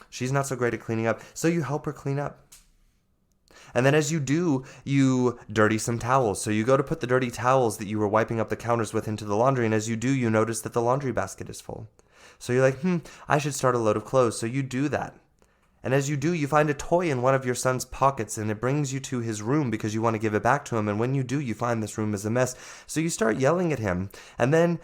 She's not so great at cleaning up, so you help her clean up. And then as you do, you dirty some towels. So you go to put the dirty towels that you were wiping up the counters with into the laundry, and as you do, you notice that the laundry basket is full. So you're like, I should start a load of clothes. So you do that. And as you do, you find a toy in one of your son's pockets, and it brings you to his room because you want to give it back to him. And when you do, you find this room is a mess. So you start yelling at him, and then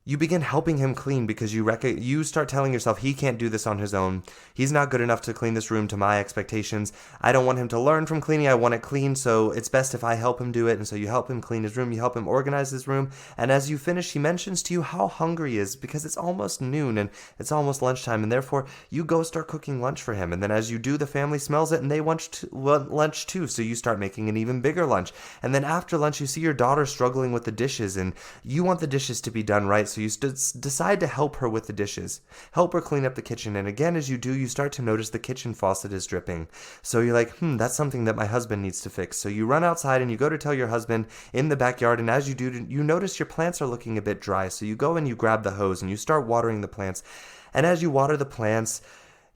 you begin helping him clean because you start telling yourself he can't do this on his own. He's not good enough to clean this room to my expectations. I don't want him to learn from cleaning. I want it clean, so it's best if I help him do it. And so you help him clean his room. You help him organize his room. And as you finish, he mentions to you how hungry he is because it's almost noon and it's almost lunchtime. And therefore, you go start cooking lunch for him. And then as you do, the family smells it and they want lunch too. So you start making an even bigger lunch. And then after lunch, you see your daughter struggling with the dishes and you want the dishes to be done right. So you decide to help her with the dishes. Help her clean up the kitchen. And again, as you do, you start to notice the kitchen faucet is dripping. So you're like, that's something that my husband needs to fix. So you run outside and you go to tell your husband in the backyard. And as you do, you notice your plants are looking a bit dry. So you go and you grab the hose and you start watering the plants. And as you water the plants,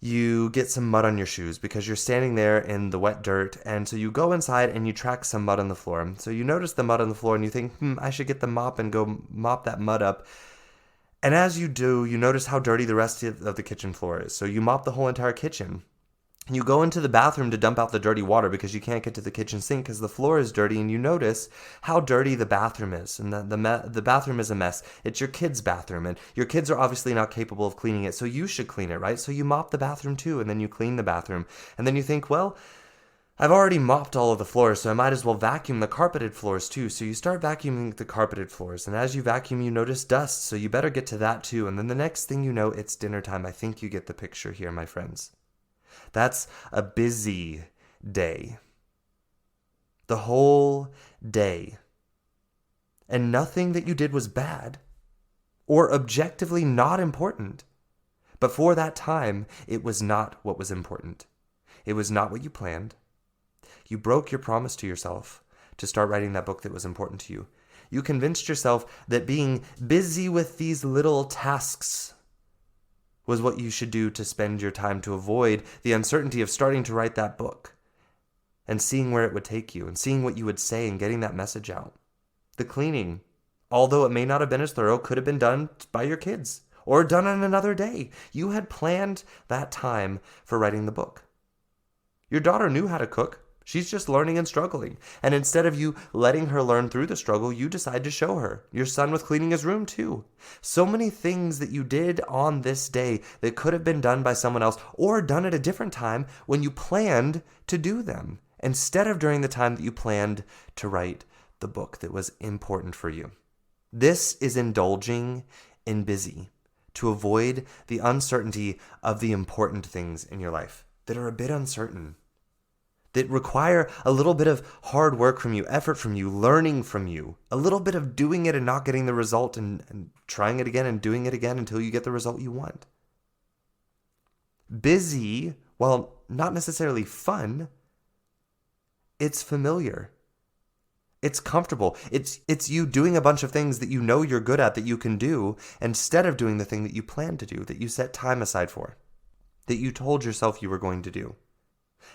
you get some mud on your shoes because you're standing there in the wet dirt. And so you go inside and you track some mud on the floor. So you notice the mud on the floor and you think, I should get the mop and go mop that mud up. And as you do, you notice how dirty the rest of the kitchen floor is. So you mop the whole entire kitchen. You go into the bathroom to dump out the dirty water because you can't get to the kitchen sink because the floor is dirty, and you notice how dirty the bathroom is. And the bathroom is a mess. It's your kid's bathroom, and your kids are obviously not capable of cleaning it, so you should clean it, right? So you mop the bathroom too, and then you clean the bathroom. And then you think, well, I've already mopped all of the floors, so I might as well vacuum the carpeted floors too. So you start vacuuming the carpeted floors, and as you vacuum, you notice dust, so you better get to that too. And then the next thing you know, it's dinner time. I think you get the picture here, my friends. That's a busy day. The whole day. And nothing that you did was bad or objectively not important. But for that time, it was not what was important. It was not what you planned. You broke your promise to yourself to start writing that book that was important to you. You convinced yourself that being busy with these little tasks was what you should do to spend your time to avoid the uncertainty of starting to write that book and seeing where it would take you and seeing what you would say and getting that message out. The cleaning, although it may not have been as thorough, could have been done by your kids or done on another day. You had planned that time for writing the book. Your daughter knew how to cook. She's just learning and struggling. And instead of you letting her learn through the struggle, you decide to show her. Your son with cleaning his room too. So many things that you did on this day that could have been done by someone else or done at a different time when you planned to do them, instead of during the time that you planned to write the book that was important for you. This is indulging in busy to avoid the uncertainty of the important things in your life that are a bit uncertain, that require a little bit of hard work from you, effort from you, learning from you, a little bit of doing it and not getting the result and trying it again and doing it again until you get the result you want. Busy, while not necessarily fun, it's familiar. It's comfortable. It's you doing a bunch of things that you know you're good at, that you can do, instead of doing the thing that you plan to do, that you set time aside for, that you told yourself you were going to do.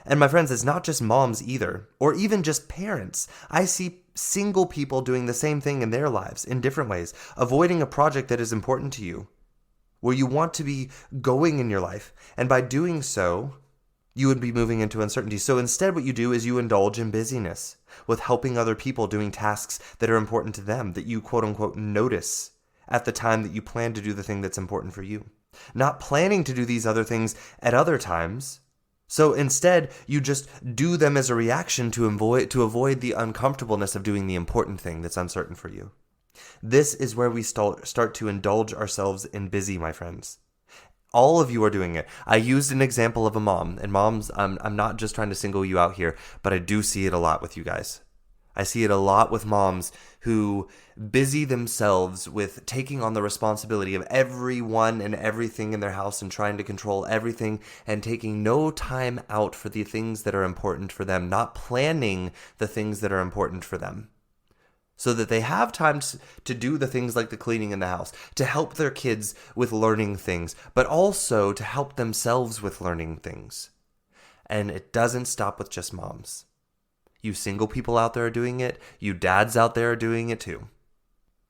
And my friends, it's not just moms either, or even just parents. I see single people doing the same thing in their lives in different ways, avoiding a project that is important to you, where you want to be going in your life. And by doing so, you would be moving into uncertainty. So instead, what you do is you indulge in busyness with helping other people doing tasks that are important to them, that you quote unquote notice at the time that you plan to do the thing that's important for you. Not planning to do these other things at other times. So instead, you just do them as a reaction to avoid the uncomfortableness of doing the important thing that's uncertain for you. This is where we start to indulge ourselves in busy, my friends. All of you are doing it. I used an example of a mom, and moms, I'm not just trying to single you out here, but I do see it a lot with you guys. I see it a lot with moms who busy themselves with taking on the responsibility of everyone and everything in their house and trying to control everything and taking no time out for the things that are important for them, not planning the things that are important for them, so that they have time to do the things like the cleaning in the house, to help their kids with learning things, but also to help themselves with learning things. And it doesn't stop with just moms. You single people out there are doing it. You dads out there are doing it too.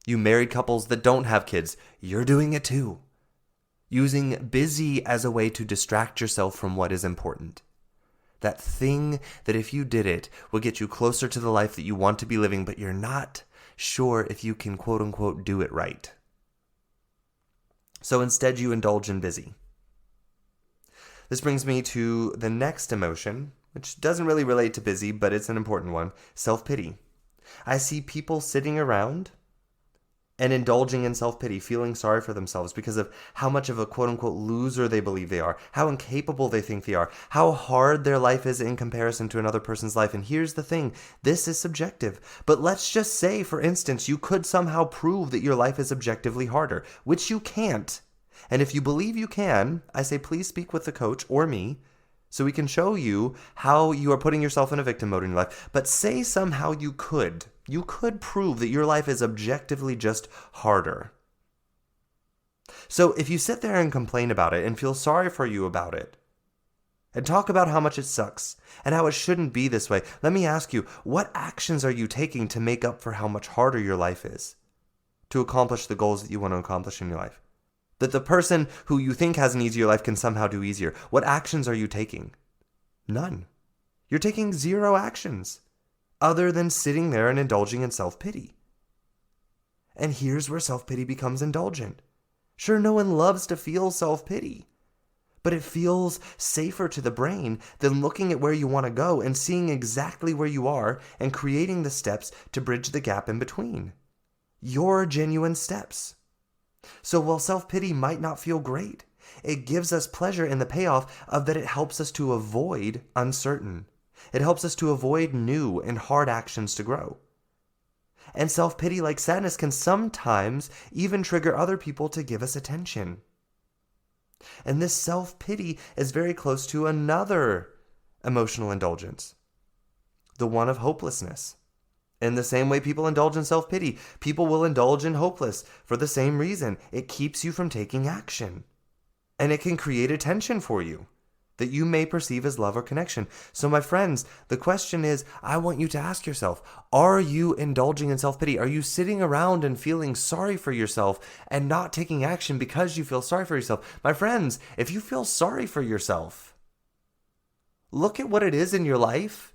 You married couples that don't have kids, you're doing it too. Using busy as a way to distract yourself from what is important. That thing that if you did it would get you closer to the life that you want to be living, but you're not sure if you can quote unquote do it right. So instead you indulge in busy. This brings me to the next emotion, which doesn't really relate to busy, but it's an important one, self-pity. I see people sitting around and indulging in self-pity, feeling sorry for themselves because of how much of a quote-unquote loser they believe they are, how incapable they think they are, how hard their life is in comparison to another person's life. And here's the thing, this is subjective. But let's just say, for instance, you could somehow prove that your life is objectively harder, which you can't. And if you believe you can, I say please speak with the coach or me, so we can show you how you are putting yourself in a victim mode in your life. But say somehow you could prove that your life is objectively just harder. So if you sit there and complain about it and feel sorry for you about it, and talk about how much it sucks and how it shouldn't be this way, let me ask you, what actions are you taking to make up for how much harder your life is to accomplish the goals that you want to accomplish in your life? That the person who you think has an easier life can somehow do easier. What actions are you taking? None. You're taking zero actions other than sitting there and indulging in self-pity. And here's where self-pity becomes indulgent. Sure, no one loves to feel self-pity, but it feels safer to the brain than looking at where you want to go and seeing exactly where you are and creating the steps to bridge the gap in between. Your genuine steps. So while self-pity might not feel great, it gives us pleasure in the payoff of that it helps us to avoid uncertain. It helps us to avoid new and hard actions to grow. And self-pity, like sadness, can sometimes even trigger other people to give us attention. And this self-pity is very close to another emotional indulgence, the one of hopelessness. In the same way people indulge in self-pity, people will indulge in hopeless for the same reason. It keeps you from taking action. And it can create attention for you that you may perceive as love or connection. So my friends, the question is, I want you to ask yourself, are you indulging in self-pity? Are you sitting around and feeling sorry for yourself and not taking action because you feel sorry for yourself? My friends, if you feel sorry for yourself, look at what it is in your life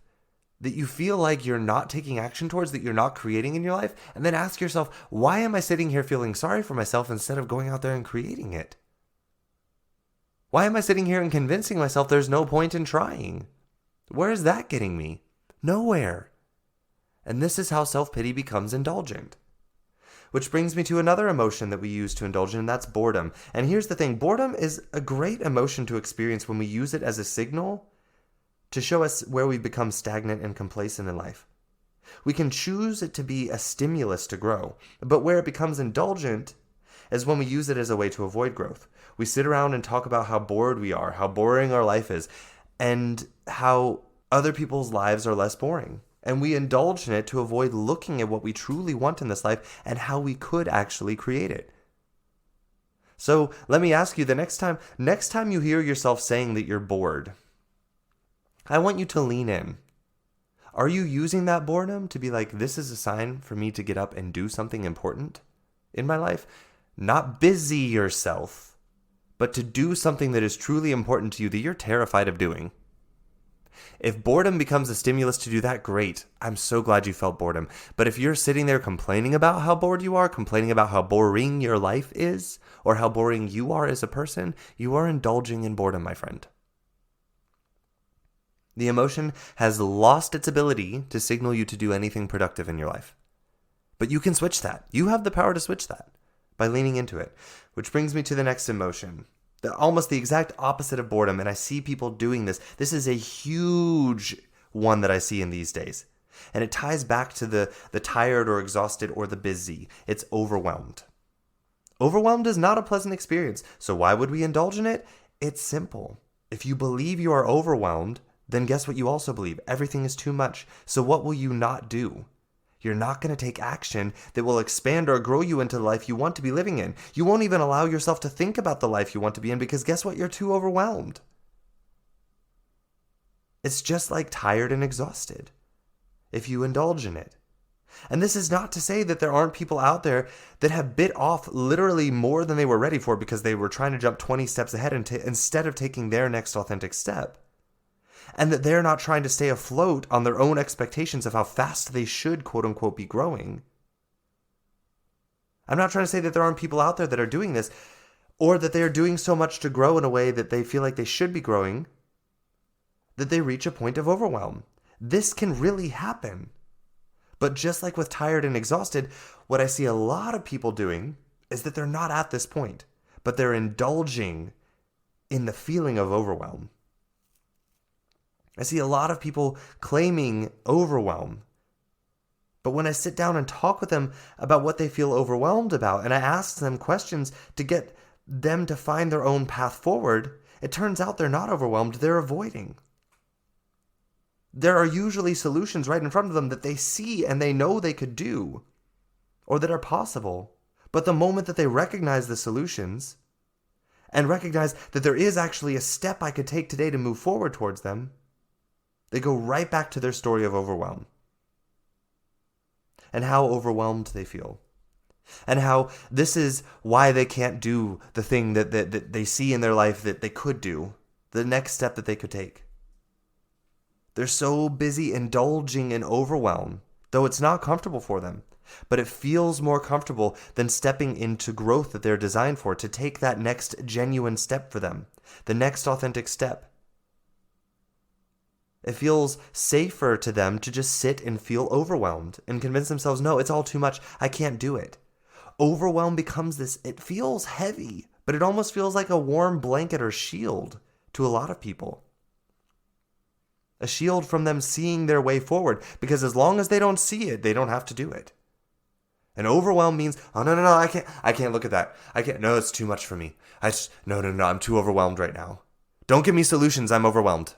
that you feel like you're not taking action towards, that you're not creating in your life, and then ask yourself, why am I sitting here feeling sorry for myself instead of going out there and creating it? Why am I sitting here and convincing myself there's no point in trying? Where is that getting me? Nowhere. And this is how self-pity becomes indulgent. Which brings me to another emotion that we use to indulge in, and that's boredom. And here's the thing, boredom is a great emotion to experience when we use it as a signal to show us where we become stagnant and complacent in life. We can choose it to be a stimulus to grow, but where it becomes indulgent is when we use it as a way to avoid growth. We sit around and talk about how bored we are, how boring our life is, and how other people's lives are less boring. And we indulge in it to avoid looking at what we truly want in this life and how we could actually create it. So let me ask you, the next time you hear yourself saying that you're bored, I want you to lean in. Are you using that boredom to be like, this is a sign for me to get up and do something important in my life? Not busy yourself, but to do something that is truly important to you that you're terrified of doing. If boredom becomes a stimulus to do that, great. I'm so glad you felt boredom. But if you're sitting there complaining about how bored you are, complaining about how boring your life is, or how boring you are as a person, you are indulging in boredom, my friend. The emotion has lost its ability to signal you to do anything productive in your life. But you can switch that. You have the power to switch that by leaning into it. Which brings me to the next emotion, almost the exact opposite of boredom, and I see people doing this. This is a huge one that I see in these days. And it ties back to the tired or exhausted or the busy. It's overwhelmed. Overwhelmed is not a pleasant experience. So why would we indulge in it? It's simple. If you believe you are overwhelmed, then guess what you also believe? Everything is too much. So what will you not do? You're not going to take action that will expand or grow you into the life you want to be living in. You won't even allow yourself to think about the life you want to be in because guess what? You're too overwhelmed. It's just like tired and exhausted if you indulge in it. And this is not to say that there aren't people out there that have bit off literally more than they were ready for because they were trying to jump 20 steps ahead instead of taking their next authentic step. And that they're not trying to stay afloat on their own expectations of how fast they should, quote unquote, be growing. I'm not trying to say that there aren't people out there that are doing this, or that they are doing so much to grow in a way that they feel like they should be growing, that they reach a point of overwhelm. This can really happen. But just like with tired and exhausted, what I see a lot of people doing is that they're not at this point, but they're indulging in the feeling of overwhelm. I see a lot of people claiming overwhelm. But when I sit down and talk with them about what they feel overwhelmed about, and I ask them questions to get them to find their own path forward, it turns out they're not overwhelmed, they're avoiding. There are usually solutions right in front of them that they see and they know they could do, or that are possible. But the moment that they recognize the solutions and recognize that there is actually a step I could take today to move forward towards them, they go right back to their story of overwhelm and how overwhelmed they feel. And how this is why they can't do the thing that they see in their life that they could do, the next step that they could take. They're so busy indulging in overwhelm, though it's not comfortable for them, but it feels more comfortable than stepping into growth that they're designed for, to take that next genuine step for them, the next authentic step. It feels safer to them to just sit and feel overwhelmed and convince themselves, no, it's all too much, I can't do it. Overwhelm becomes this, it feels heavy, but it almost feels like a warm blanket or shield to a lot of people. A shield from them seeing their way forward, because as long as they don't see it, they don't have to do it. And overwhelm means, oh, no, I can't look at that. No, it's too much for me. No, I'm too overwhelmed right now. Don't give me solutions, I'm overwhelmed.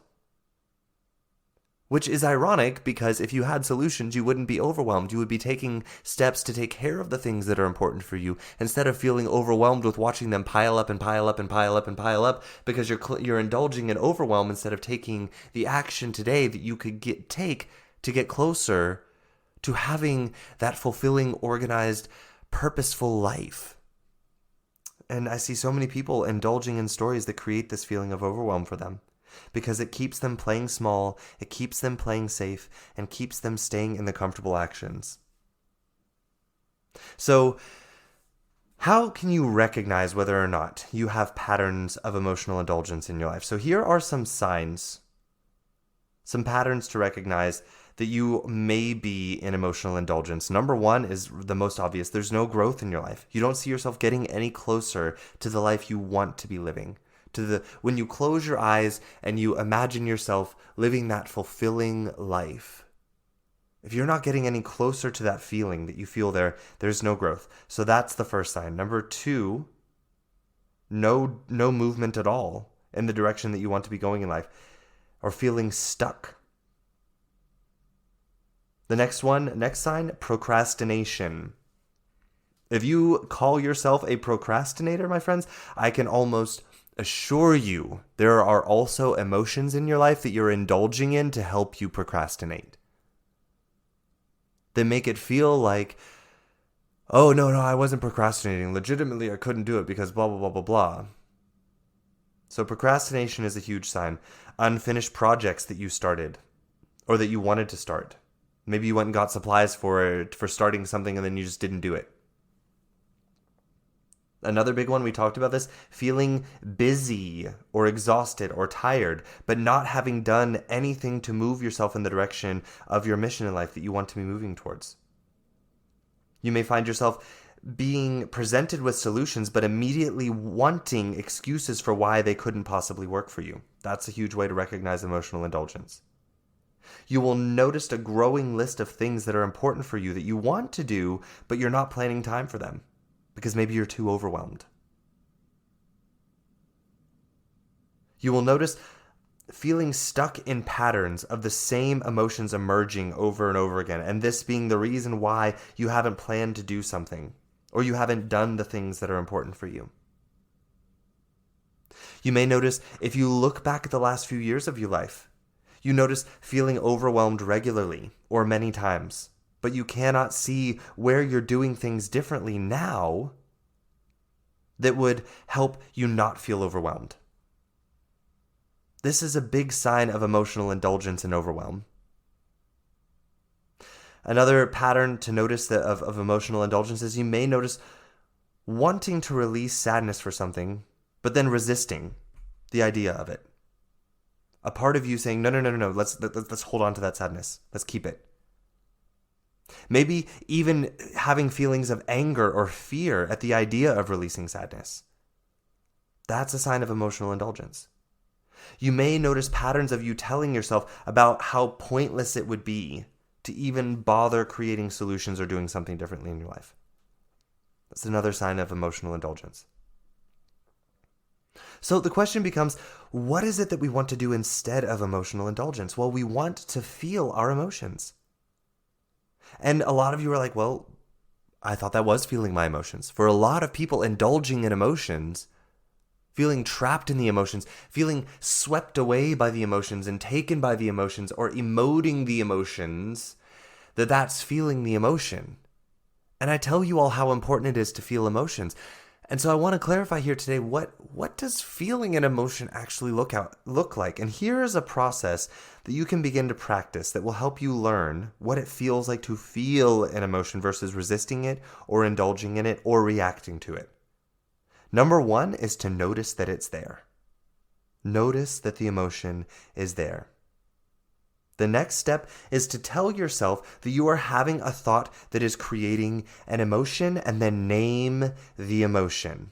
Which is ironic, because if you had solutions, you wouldn't be overwhelmed. You would be taking steps to take care of the things that are important for you, instead of feeling overwhelmed with watching them pile up and pile up and pile up and pile up, because you're indulging in overwhelm instead of taking the action today that you could take to get closer to having that fulfilling, organized, purposeful life. And I see so many people indulging in stories that create this feeling of overwhelm for them, because it keeps them playing small, it keeps them playing safe, and keeps them staying in the comfortable actions. So, how can you recognize whether or not you have patterns of emotional indulgence in your life? So here are some signs, some patterns to recognize that you may be in emotional indulgence. Number one is the most obvious. There's no growth in your life. You don't see yourself getting any closer to the life you want to be living. When you close your eyes and you imagine yourself living that fulfilling life, if you're not getting any closer to that feeling that you feel there's no growth. So that's the first sign. Number two, no movement at all in the direction that you want to be going in life, or feeling stuck. The next sign, procrastination. If you call yourself a procrastinator, my friends, I can almost assure you there are also emotions in your life that you're indulging in to help you procrastinate. They make it feel like, oh, no, I wasn't procrastinating. Legitimately, I couldn't do it because blah, blah, blah, blah, blah. So procrastination is a huge sign. Unfinished projects that you started or that you wanted to start. Maybe you went and got supplies for starting something and then you just didn't do it. Another big one, we talked about this, feeling busy or exhausted or tired, but not having done anything to move yourself in the direction of your mission in life that you want to be moving towards. You may find yourself being presented with solutions, but immediately wanting excuses for why they couldn't possibly work for you. That's a huge way to recognize emotional indulgence. You will notice a growing list of things that are important for you that you want to do, but you're not planning time for them, because maybe you're too overwhelmed. You will notice feeling stuck in patterns of the same emotions emerging over and over again, and this being the reason why you haven't planned to do something, or you haven't done the things that are important for you. You may notice, if you look back at the last few years of your life, you notice feeling overwhelmed regularly or many times, but you cannot see where you're doing things differently now that would help you not feel overwhelmed. This is a big sign of emotional indulgence and overwhelm. Another pattern to notice of emotional indulgence is you may notice wanting to release sadness for something, but then resisting the idea of it. A part of you saying, no, let's hold on to that sadness. Let's keep it. Maybe even having feelings of anger or fear at the idea of releasing sadness. That's a sign of emotional indulgence. You may notice patterns of you telling yourself about how pointless it would be to even bother creating solutions or doing something differently in your life. That's another sign of emotional indulgence. So the question becomes, what is it that we want to do instead of emotional indulgence? Well, we want to feel our emotions. And a lot of you are like, well, I thought that was feeling my emotions. For a lot of people, indulging in emotions, feeling trapped in the emotions, feeling swept away by the emotions and taken by the emotions, or emoting the emotions, that's feeling the emotion. And I tell you all how important it is to feel emotions. And so I want to clarify here today, what does feeling an emotion actually look like? And here is a process that you can begin to practice that will help you learn what it feels like to feel an emotion versus resisting it or indulging in it or reacting to it. Number one is to notice that it's there. Notice that the emotion is there. The next step is to tell yourself that you are having a thought that is creating an emotion and then name the emotion.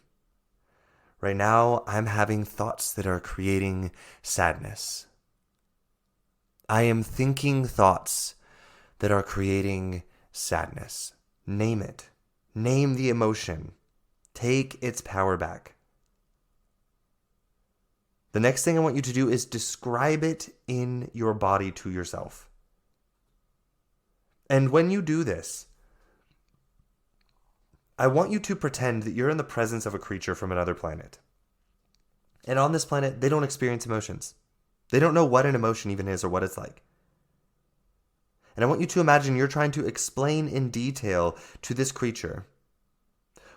Right now, I'm having thoughts that are creating sadness. I am thinking thoughts that are creating sadness. Name it. Name the emotion. Take its power back. The next thing I want you to do is describe it in your body to yourself. And when you do this, I want you to pretend that you're in the presence of a creature from another planet. And on this planet, they don't experience emotions. They don't know what an emotion even is or what it's like. And I want you to imagine you're trying to explain in detail to this creature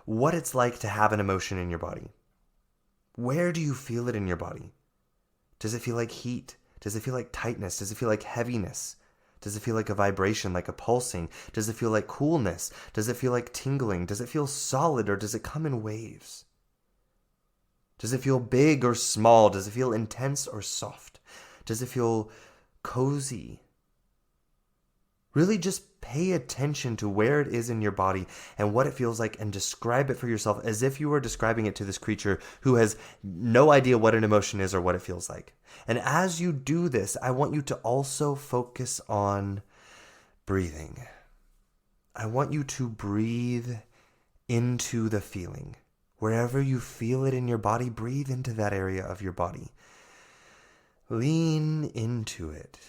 what it's like to have an emotion in your body. Where do you feel it in your body? Does it feel like heat? Does it feel like tightness? Does it feel like heaviness? Does it feel like a vibration, like a pulsing? Does it feel like coolness? Does it feel like tingling? Does it feel solid or does it come in waves? Does it feel big or small? Does it feel intense or soft? Does it feel cozy? Really just pay attention to where it is in your body and what it feels like and describe it for yourself as if you were describing it to this creature who has no idea what an emotion is or what it feels like. And as you do this, I want you to also focus on breathing. I want you to breathe into the feeling. Wherever you feel it in your body, breathe into that area of your body. Lean into it.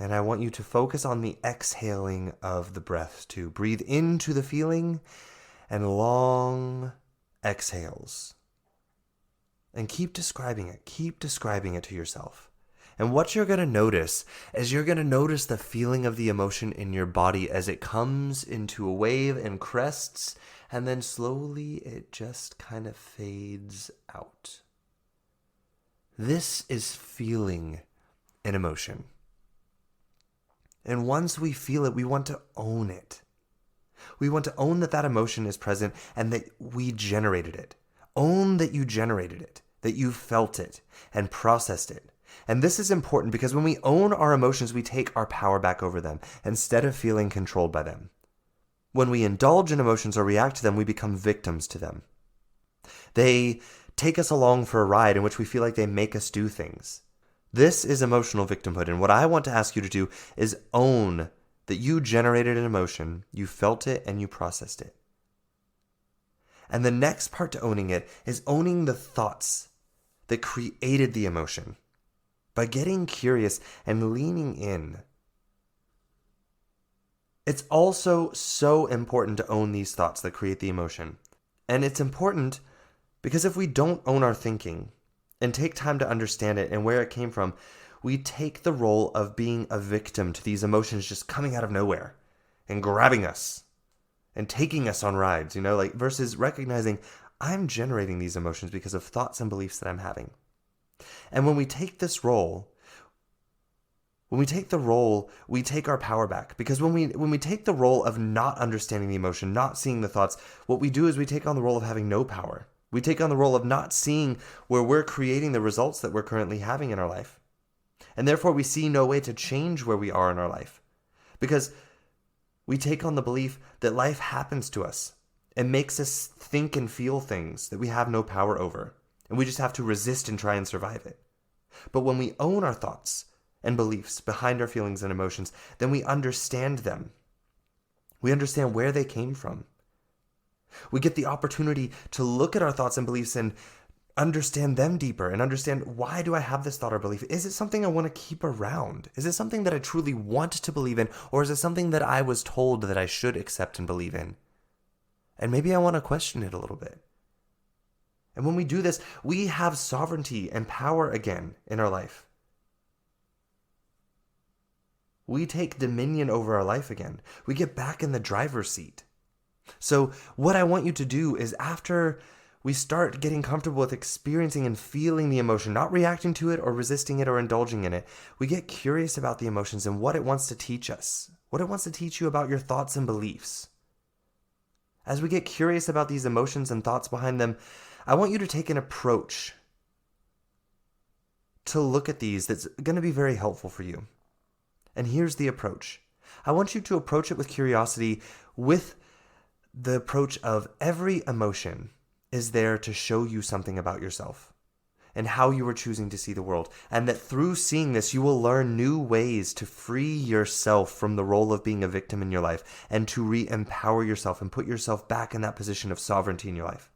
And I want you to focus on the exhaling of the breath too. Breathe into the feeling and long exhales. And keep describing it. Keep describing it to yourself. And what you're going to notice is you're going to notice the feeling of the emotion in your body as it comes into a wave and crests, and then slowly it just kind of fades out. This is feeling an emotion. And once we feel it, we want to own it. We want to own that emotion is present and that we generated it. Own that you generated it, that you felt it and processed it. And this is important because when we own our emotions, we take our power back over them instead of feeling controlled by them. When we indulge in emotions or react to them, we become victims to them. They take us along for a ride in which we feel like they make us do things. This is emotional victimhood, and what I want to ask you to do is own that you generated an emotion, you felt it, and you processed it. And the next part to owning it is owning the thoughts that created the emotion by getting curious and leaning in. It's also so important to own these thoughts that create the emotion. And it's important because if we don't own our thinking, and take time to understand it and where it came from, we take the role of being a victim to these emotions just coming out of nowhere and grabbing us and taking us on rides, versus recognizing I'm generating these emotions because of thoughts and beliefs that I'm having. And when we take this role, we take our power back. Because when we take the role of not understanding the emotion, not seeing the thoughts, what we do is we take on the role of having no power. We take on the role of not seeing where we're creating the results that we're currently having in our life. And therefore, we see no way to change where we are in our life. Because we take on the belief that life happens to us and makes us think and feel things that we have no power over. And we just have to resist and try and survive it. But when we own our thoughts and beliefs behind our feelings and emotions, then we understand them. We understand where they came from. We get the opportunity to look at our thoughts and beliefs and understand them deeper and understand, why do I have this thought or belief? Is it something I want to keep around? Is it something that I truly want to believe in? Or is it something that I was told that I should accept and believe in? And maybe I want to question it a little bit. And when we do this, we have sovereignty and power again in our life. We take dominion over our life again. We get back in the driver's seat. So what I want you to do is, after we start getting comfortable with experiencing and feeling the emotion, not reacting to it or resisting it or indulging in it, we get curious about the emotions and what it wants to teach us, what it wants to teach you about your thoughts and beliefs. As we get curious about these emotions and thoughts behind them, I want you to take an approach to look at these that's going to be very helpful for you. And here's the approach. I want you to approach it with curiosity, with the approach of every emotion is there to show you something about yourself and how you are choosing to see the world. And that through seeing this, you will learn new ways to free yourself from the role of being a victim in your life and to re-empower yourself and put yourself back in that position of sovereignty in your life.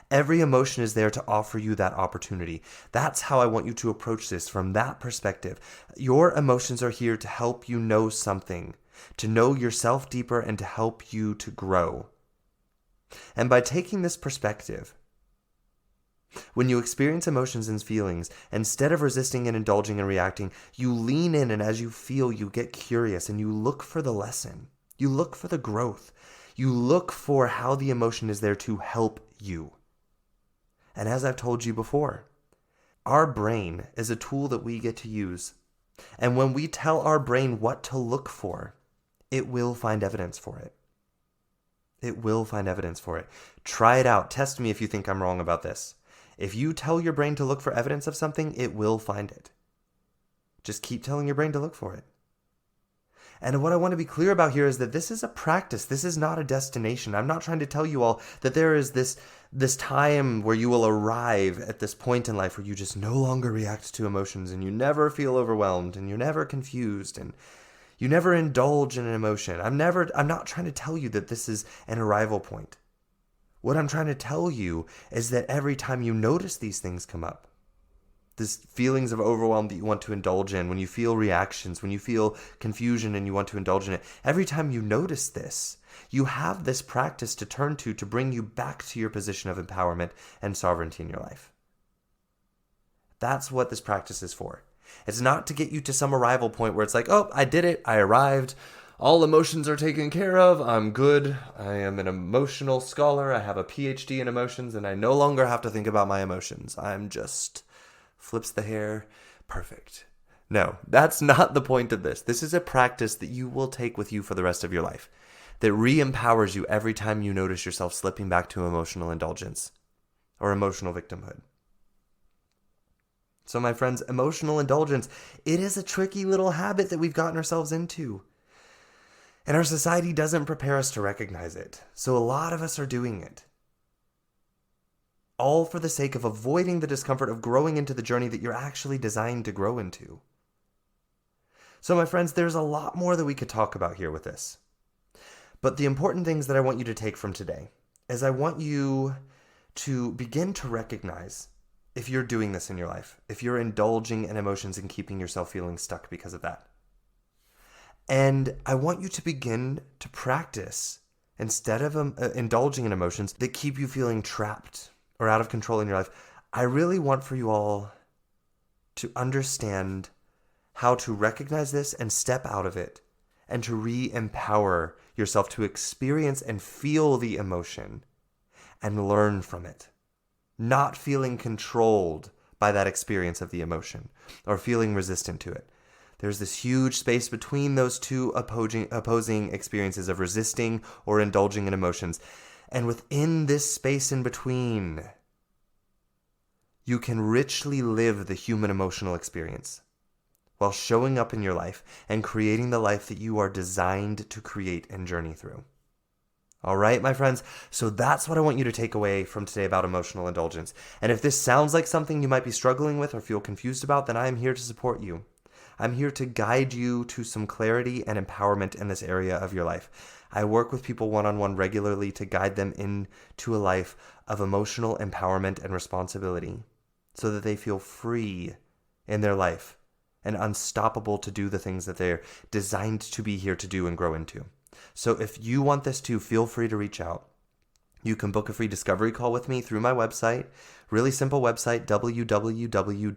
Every emotion is there to offer you that opportunity. That's how I want you to approach this, from that perspective. Your emotions are here to help you know something, to know yourself deeper, and to help you to grow. And by taking this perspective, when you experience emotions and feelings, instead of resisting and indulging and reacting, you lean in, and as you feel, you get curious and you look for the lesson. You look for the growth. You look for how the emotion is there to help you. And as I've told you before, our brain is a tool that we get to use. And when we tell our brain what to look for, it will find evidence for it. It will find evidence for it. Try it out. Test me if you think I'm wrong about this. If you tell your brain to look for evidence of something, it will find it. Just keep telling your brain to look for it. And what I want to be clear about here is that this is a practice. This is not a destination. I'm not trying to tell you all that there is this time where you will arrive at this point in life where you just no longer react to emotions and you never feel overwhelmed and you're never confused and you never indulge in an emotion. I'm not trying to tell you that this is an arrival point. What I'm trying to tell you is that every time you notice these things come up, these feelings of overwhelm that you want to indulge in, when you feel reactions, when you feel confusion and you want to indulge in it, every time you notice this, you have this practice to turn to bring you back to your position of empowerment and sovereignty in your life. That's what this practice is for. It's not to get you to some arrival point where it's like, oh, I did it, I arrived, all emotions are taken care of, I'm good, I am an emotional scholar, I have a PhD in emotions, and I no longer have to think about my emotions. I'm just flips the hair, perfect. No, that's not the point of this. This is a practice that you will take with you for the rest of your life, that re-empowers you every time you notice yourself slipping back to emotional indulgence or emotional victimhood. So my friends, emotional indulgence, it is a tricky little habit that we've gotten ourselves into. And our society doesn't prepare us to recognize it. So a lot of us are doing it. All for the sake of avoiding the discomfort of growing into the journey that you're actually designed to grow into. So my friends, there's a lot more that we could talk about here with this. But the important things that I want you to take from today is I want you to begin to recognize if you're doing this in your life, if you're indulging in emotions and keeping yourself feeling stuck because of that. And I want you to begin to practice, instead of indulging in emotions that keep you feeling trapped or out of control in your life, I really want for you all to understand how to recognize this and step out of it and to re-empower yourself to experience and feel the emotion and learn from it. Not feeling controlled by that experience of the emotion or feeling resistant to it. There's this huge space between those two opposing experiences of resisting or indulging in emotions. And within this space in between, you can richly live the human emotional experience while showing up in your life and creating the life that you are designed to create and journey through. All right, my friends, so that's what I want you to take away from today about emotional indulgence. And if this sounds like something you might be struggling with or feel confused about, then I am here to support you. I'm here to guide you to some clarity and empowerment in this area of your life. I work with people one-on-one regularly to guide them into a life of emotional empowerment and responsibility so that they feel free in their life and unstoppable to do the things that they're designed to be here to do and grow into. So if you want this too, feel free to reach out. You can book a free discovery call with me through my website. Really simple website, www.slch.ch.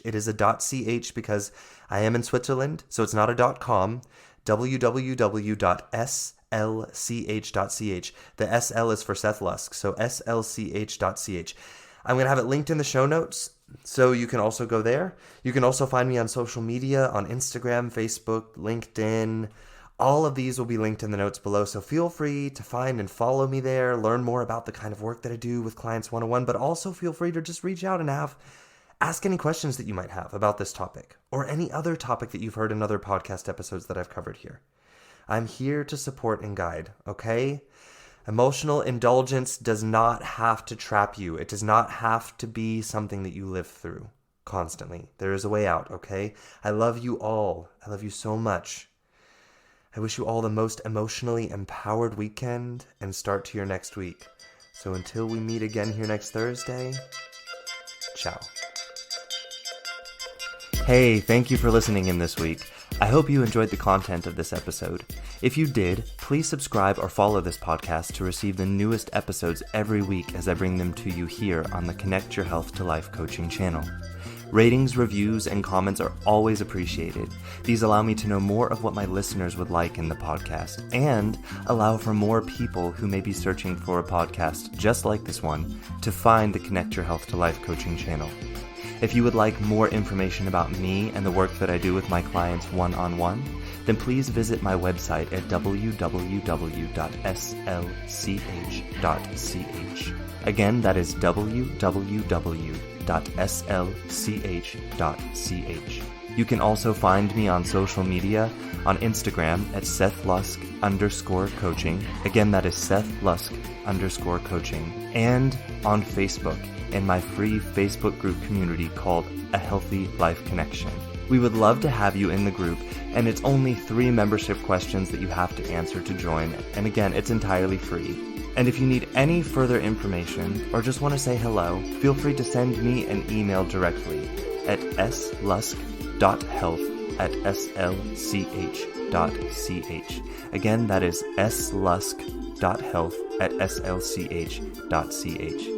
It is a .ch because I am in Switzerland, so it's not a .com. www.slch.ch. The SL is for Seth Lusk, so slch.ch. I'm going to have it linked in the show notes, so you can also go there. You can also find me on social media, on Instagram, Facebook, LinkedIn. All of these will be linked in the notes below, so feel free to find and follow me there, learn more about the kind of work that I do with Clients 101, but also feel free to just reach out and ask any questions that you might have about this topic, or any other topic that you've heard in other podcast episodes that I've covered here. I'm here to support and guide, okay? Emotional indulgence does not have to trap you. It does not have to be something that you live through constantly. There is a way out, okay? I love you all. I love you so much. I wish you all the most emotionally empowered weekend and start to your next week. So until we meet again here next Thursday, ciao. Hey, thank you for listening in this week. I hope you enjoyed the content of this episode. If you did, please subscribe or follow this podcast to receive the newest episodes every week as I bring them to you here on the Connect Your Health to Life coaching channel. Ratings, reviews, and comments are always appreciated. These allow me to know more of what my listeners would like in the podcast and allow for more people who may be searching for a podcast just like this one to find the Connect Your Health to Life coaching channel. If you would like more information about me and the work that I do with my clients one-on-one, then please visit my website at www.slch.ch. Again, that is www.slch.ch. You can also find me on social media on Instagram at SethLusk_coaching. Again, that is SethLusk_coaching. And on Facebook in my free Facebook group community called A Healthy Life Connection. We would love to have you in the group, and it's only 3 membership questions that you have to answer to join. And again, it's entirely free. And if you need any further information or just want to say hello, feel free to send me an email directly at slusk.health@slch.ch. Again, that is slusk.health@slch.ch.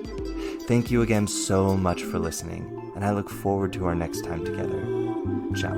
Thank you again so much for listening, and I look forward to our next time together. Ciao.